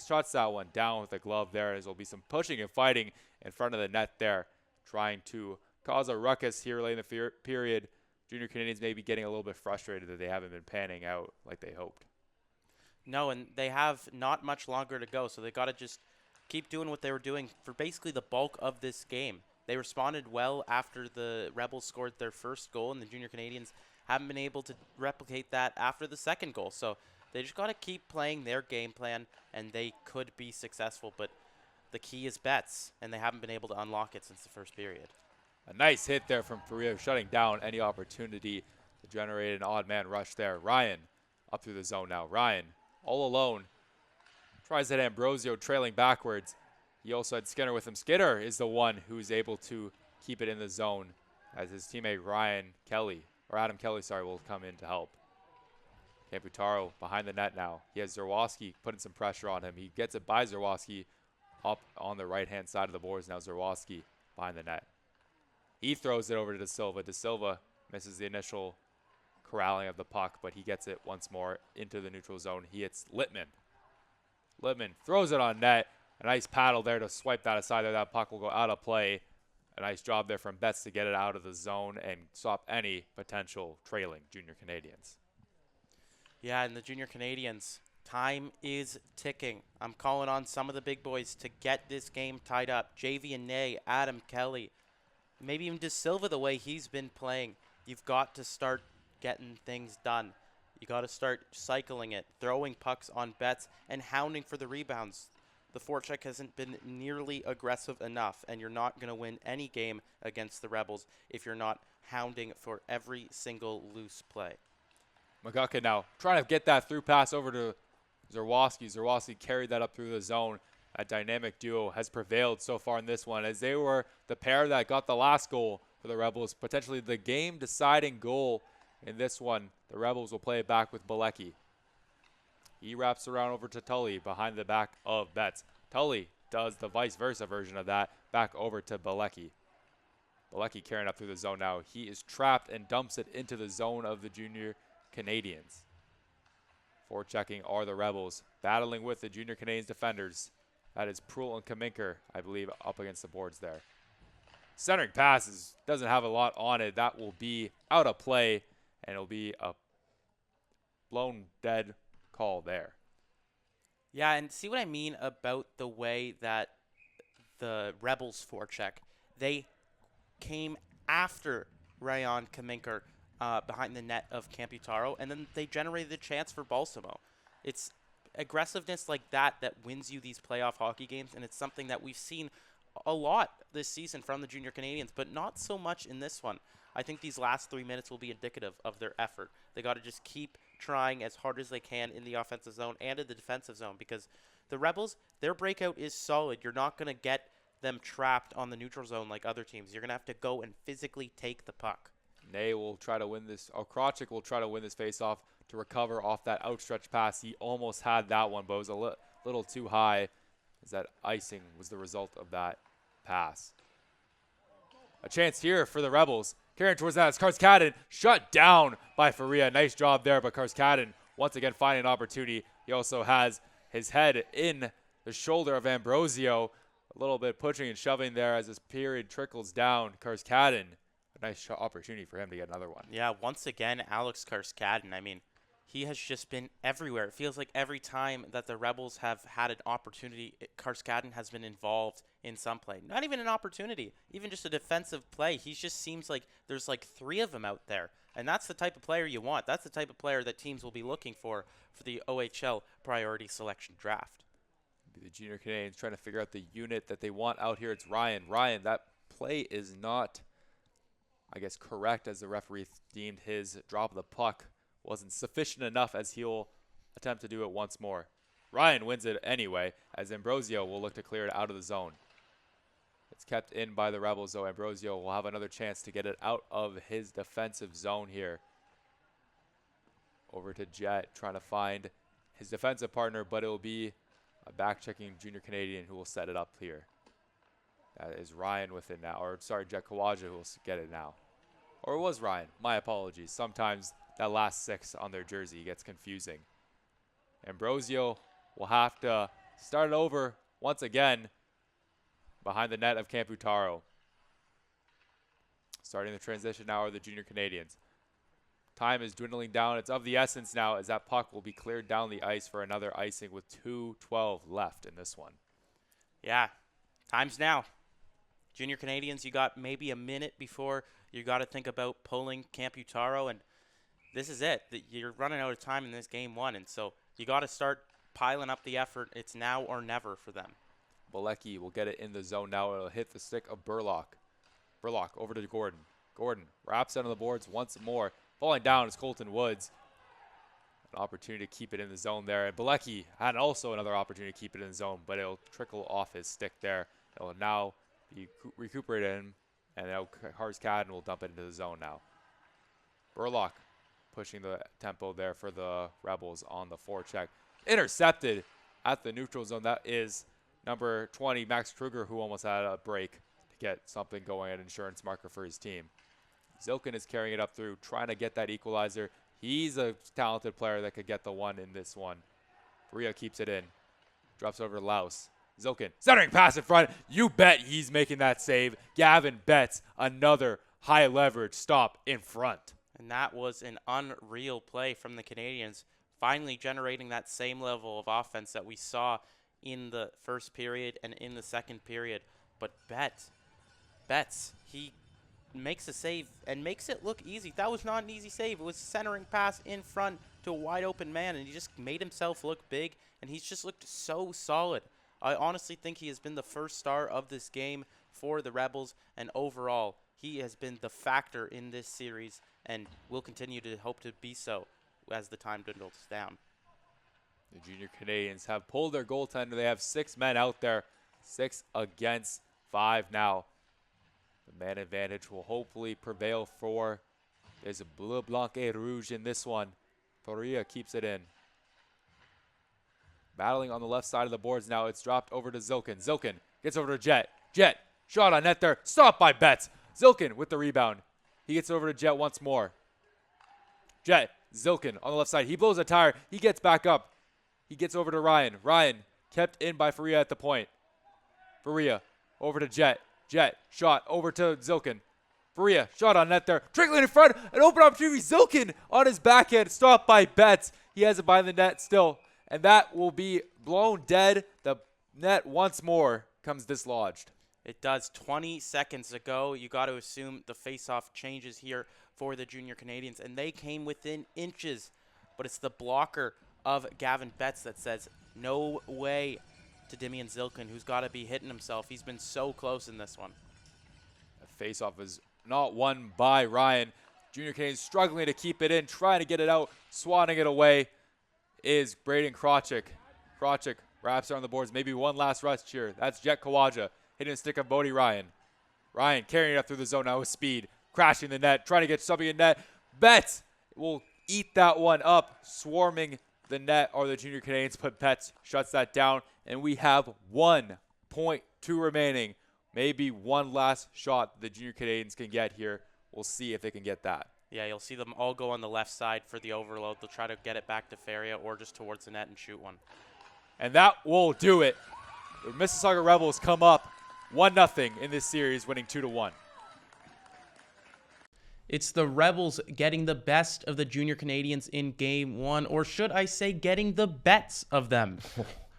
shuts that one down with a glove there, as there'll be some pushing and fighting in front of the net there, trying to cause a ruckus here late in the period. Junior Canadiens may be getting a little bit frustrated that they haven't been panning out like they hoped. No, and they have not much longer to go, so they got to just keep doing what they were doing for basically the bulk of this game. They responded well after the Rebels scored their first goal, and the Junior Canadiens haven't been able to replicate that after the second goal. So they just got to keep playing their game plan, and they could be successful. But the key is Betts, and they haven't been able to unlock it since the first period. A nice hit there from Faria, shutting down any opportunity to generate an odd man rush there. Ryan up through the zone now. Ryan all alone. Tries at Ambrosio, trailing backwards. He also had Skinner with him. Skinner is the one who's able to keep it in the zone, as his teammate Adam Kelly, will come in to help. Camputaro behind the net now. He has Zerwowski putting some pressure on him. He gets it by Zerwowski up on the right-hand side of the boards. Now Zerwowski behind the net. He throws it over to De Silva. De Silva misses the initial corralling of the puck, but he gets it once more into the neutral zone. He hits Littman. Littman throws it on net. A nice paddle there to swipe that aside there. That puck will go out of play. A nice job there from Betts to get it out of the zone and stop any potential trailing Junior Canadiens. Yeah, and the Junior Canadiens, time is ticking. I'm calling on some of the big boys to get this game tied up. JV and Ney, Adam Kelly, maybe even De Silva, the way he's been playing. You've got to start getting things done. You got to start cycling it, throwing pucks on Betts, and hounding for the rebounds. The forecheck hasn't been nearly aggressive enough, and you're not going to win any game against the Rebels if you're not hounding for every single loose play. McGuckin now trying to get that through pass over to Zerwowski. Zerwowski carried that up through the zone. That dynamic duo has prevailed so far in this one, as they were the pair that got the last goal for the Rebels, potentially the game-deciding goal in this one. The Rebels will play it back with Bilecki. He wraps around over to Tully behind the back of Betts. Tully does the vice versa version of that, back over to Bilecki. Bilecki carrying up through the zone now. He is trapped and dumps it into the zone of the Junior Canadiens. Forechecking are the Rebels, battling with the Junior Canadiens defenders. That is Proul and Kaminker, I believe, up against the boards there. Centering passes doesn't have a lot on it. That will be out of play, and it'll be a blown dead call there. Yeah, and see what I mean about the way that the Rebels forecheck, they came after Ryan Kaminker behind the net of Camputaro, and then they generated a chance for Balsamo. It's aggressiveness like that that wins you these playoff hockey games, and it's something that we've seen a lot this season from the Junior Canadiens, but not so much in this one. I think these last 3 minutes will be indicative of their effort. They got to just keep trying as hard as they can in the offensive zone and in the defensive zone, because the Rebels, their breakout is solid. You're not going to get them trapped on the neutral zone like other teams. You're going to have to go and physically take the puck. Ney will try to win this, or Krawczyk will try to win this faceoff to recover off that outstretched pass. He almost had that one, but it was a little too high. as that icing was the result of that pass. A chance here for the Rebels. Carrying towards that is Carscadden, shut down by Faria. Nice job there, but Carscadden once again finding an opportunity. He also has his head in the shoulder of Ambrosio. A little bit pushing and shoving there as this period trickles down. Carscadden, a nice opportunity for him to get another one. Yeah, once again, Alex Carscadden. I mean, he has just been everywhere. It feels like every time that the Rebels have had an opportunity, Carscadden has been involved in some play. Not even an opportunity, even just a defensive play. He just seems like there's like 3 of them out there. And that's the type of player you want. That's the type of player that teams will be looking for the OHL priority selection draft. The Junior Canadiens trying to figure out the unit that they want out here. It's Ryan. Ryan, that play is not, I guess, correct, as the referee deemed his drop of the puck wasn't sufficient enough, as he'll attempt to do it once more. Ryan wins it anyway, as Ambrosio will look to clear it out of the zone. It's kept in by the Rebels, though. Ambrosio will have another chance to get it out of his defensive zone here. Over to Jet, trying to find his defensive partner, but it will be a back-checking Junior Canadian who will set it up here. That is Ryan with it now. Or, sorry, Jet Kawaja who will get it now. Or it was Ryan. My apologies. Sometimes that last 6 on their jersey gets confusing. Ambrosio will have to start it over once again behind the net of Camputaro. Starting the transition now are the Junior Canadiens. Time is dwindling down. It's of the essence now, as that puck will be cleared down the ice for another icing with 2:12 left in this one. Yeah, time's now. Junior Canadiens, you got maybe a minute before you got to think about pulling Camputaro, and this is it. You're running out of time in this game 1, and so you got to start piling up the effort. It's now or never for them. Bilecki will get it in the zone now. It'll hit the stick of Burlock. Burlock over to Gordon. Gordon wraps out on the boards once more. Falling down is Colton Woods. An opportunity to keep it in the zone there. And Bilecki had also another opportunity to keep it in the zone, but it'll trickle off his stick there. It will now be recuperated, and now Carscadden will dump it into the zone now. Burlock pushing the tempo there for the Rebels on the forecheck. Intercepted at the neutral zone. That is number 20, Max Kruger, who almost had a break to get something going at insurance marker for his team. Zilkin is carrying it up through, trying to get that equalizer. He's a talented player that could get the one in this one. Faria keeps it in. Drops over to Laus. Zilkin, centering pass in front. You bet he's making that save. Gavin Betts, another high leverage stop in front. And that was an unreal play from the Canadiens, finally generating that same level of offense that we saw in the first period and in the second period. But Betts, he makes a save and makes it look easy. That was not an easy save. It was centering pass in front to a wide open man, and he just made himself look big, and he's just looked so solid. I honestly think he has been the first star of this game for the Rebels, and overall, he has been the factor in this series and will continue to hope to be so as the time dwindles down. The Junior Canadiens have pulled their goaltender. They have 6 men out there, 6 against 5 now. The man advantage will hopefully prevail for there's a Bleu, Blanc, et Rouge in this one. Faria keeps it in. Battling on the left side of the boards now. It's dropped over to Zilkin. Zilkin gets over to Jet. Jet, shot on net there. Stopped by Betts. Zilkin with the rebound. He gets over to Jet once more. Jet, Zilkin on the left side. He blows a tire. He gets back up. He gets over to Ryan. Ryan kept in by Faria at the point. Faria over to Jet. Jet, shot over to Zilkin. Faria, shot on net there. Trickling in front. An open opportunity. Zilkin on his backhand. Stopped by Betts. He has it by the net still. And that will be blown dead. The net once more comes dislodged. It does. 20 seconds ago, you got to assume the face-off changes here for the Junior Canadiens, and they came within inches. But it's the blocker of Gavin Betts that says no way to Dimian Zilkin, who's got to be hitting himself. He's been so close in this one. The face-off is not won by Ryan. Junior Canadiens struggling to keep it in, trying to get it out, swatting it away is Braden Krawczyk. Krawczyk wraps it on the boards. Maybe one last rush here. That's Jet Kawaja hitting the stick of Bodie Ryan. Ryan carrying it up through the zone now with speed. Crashing the net, trying to get something in net. Betts will eat that one up, swarming the net are the Junior Canadiens, but Betts shuts that down, and we have 1.2 remaining. Maybe one last shot the Junior Canadiens can get here. We'll see if they can get that. Yeah, you'll see them all go on the left side for the overload. They'll try to get it back to Faria or just towards the net and shoot one. And that will do it. The Mississauga Rebels come up 1-0 in this series, winning 2-1. It's the Rebels getting the best of the Junior Canadiens in Game 1, or should I say getting the bets of them.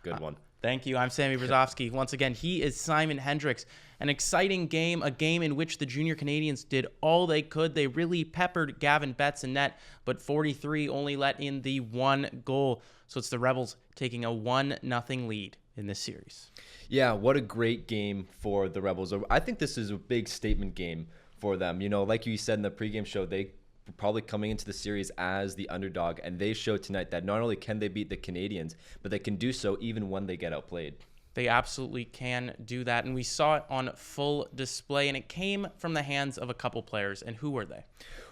Good one. Thank you. I'm Sammy Brzezowski. Once again, he is Simon Hendricks. An exciting game, a game in which the Junior Canadiens did all they could. They really peppered Gavin Betts in net, but 43 only let in the one goal. So it's the Rebels taking a 1-0 lead in this series. Yeah, what a great game for the Rebels. I think this is a big statement game for them. You know, like you said in the pregame show, they were probably coming into the series as the underdog, and they showed tonight that not only can they beat the Canadiens, but they can do so even when they get outplayed. They absolutely can do that, and we saw it on full display, and it came from the hands of a couple players. And who were they?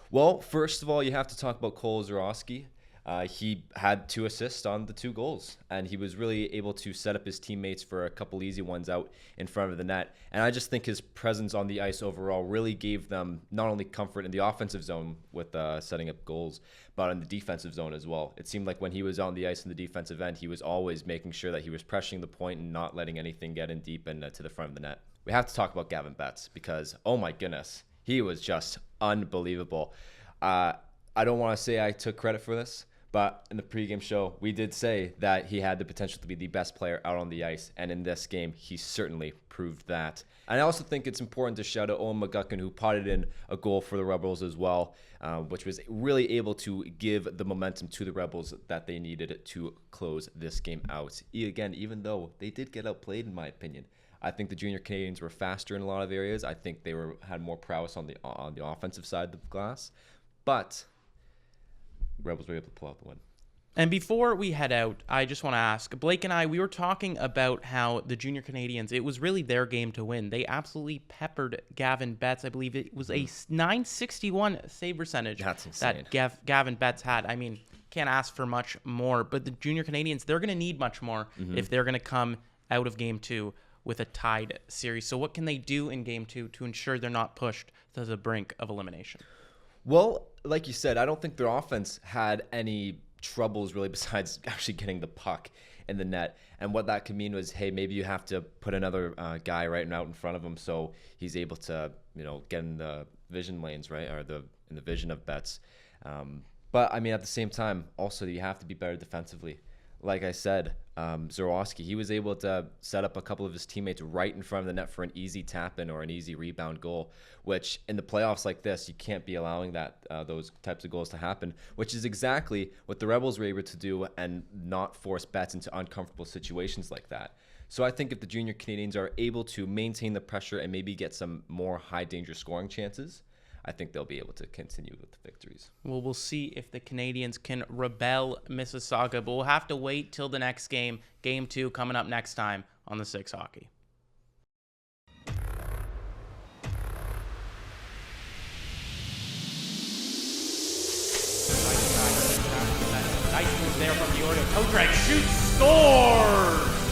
Well, first of all, you have to talk about Cole Zurowski. He had 2 assists on the 2 goals, and he was really able to set up his teammates for a couple easy ones out in front of the net. And I just think his presence on the ice overall really gave them not only comfort in the offensive zone with setting up goals, but in the defensive zone as well. It seemed like when he was on the ice in the defensive end, he was always making sure that he was pressuring the point and not letting anything get in deep and to the front of the net. We have to talk about Gavin Betts because, oh my goodness, he was just unbelievable. I don't want to say I took credit for this, but in the pregame show, we did say that he had the potential to be the best player out on the ice. And in this game, he certainly proved that. And I also think it's important to shout out Owen McGuckin, who potted in a goal for the Rebels as well, which was really able to give the momentum to the Rebels that they needed to close this game out. Again, even though they did get outplayed, in my opinion. I think the Junior Canadiens were faster in a lot of areas. I think they had more prowess on the offensive side of the glass. But Rebels were able to pull out the win. And before we head out, I just want to ask, Blake and I, we were talking about how the Junior Canadiens, it was really their game to win. They absolutely peppered Gavin Betts. I believe it was a 961 save percentage. That's insane. That Gavin Betts had. I mean, can't ask for much more. But the Junior Canadiens, they're going to need much more if they're going to come out of Game 2 with a tied series. So what can they do in Game 2 to ensure they're not pushed to the brink of elimination? Well, like you said, I don't think their offense had any troubles really besides actually getting the puck in the net. And what that could mean was, hey, maybe you have to put another guy right out in front of him so he's able to, get in the vision lanes, right, or in the vision of Betts. But I mean, at the same time, also you have to be better defensively. Like I said, Zurowski, he was able to set up a couple of his teammates right in front of the net for an easy tap-in or an easy rebound goal, which in the playoffs like this, you can't be allowing that those types of goals to happen, which is exactly what the Rebels were able to do and not force Betts into uncomfortable situations like that. So I think if the Junior Canadiens are able to maintain the pressure and maybe get some more high-danger scoring chances, I think they'll be able to continue with the victories. Well, we'll see if the Canadiens can rebel Mississauga, but we'll have to wait till the next game, Game 2, coming up next time on the 6 Hockey. Nice move there from the Oreo. Kotrek shoots, scores!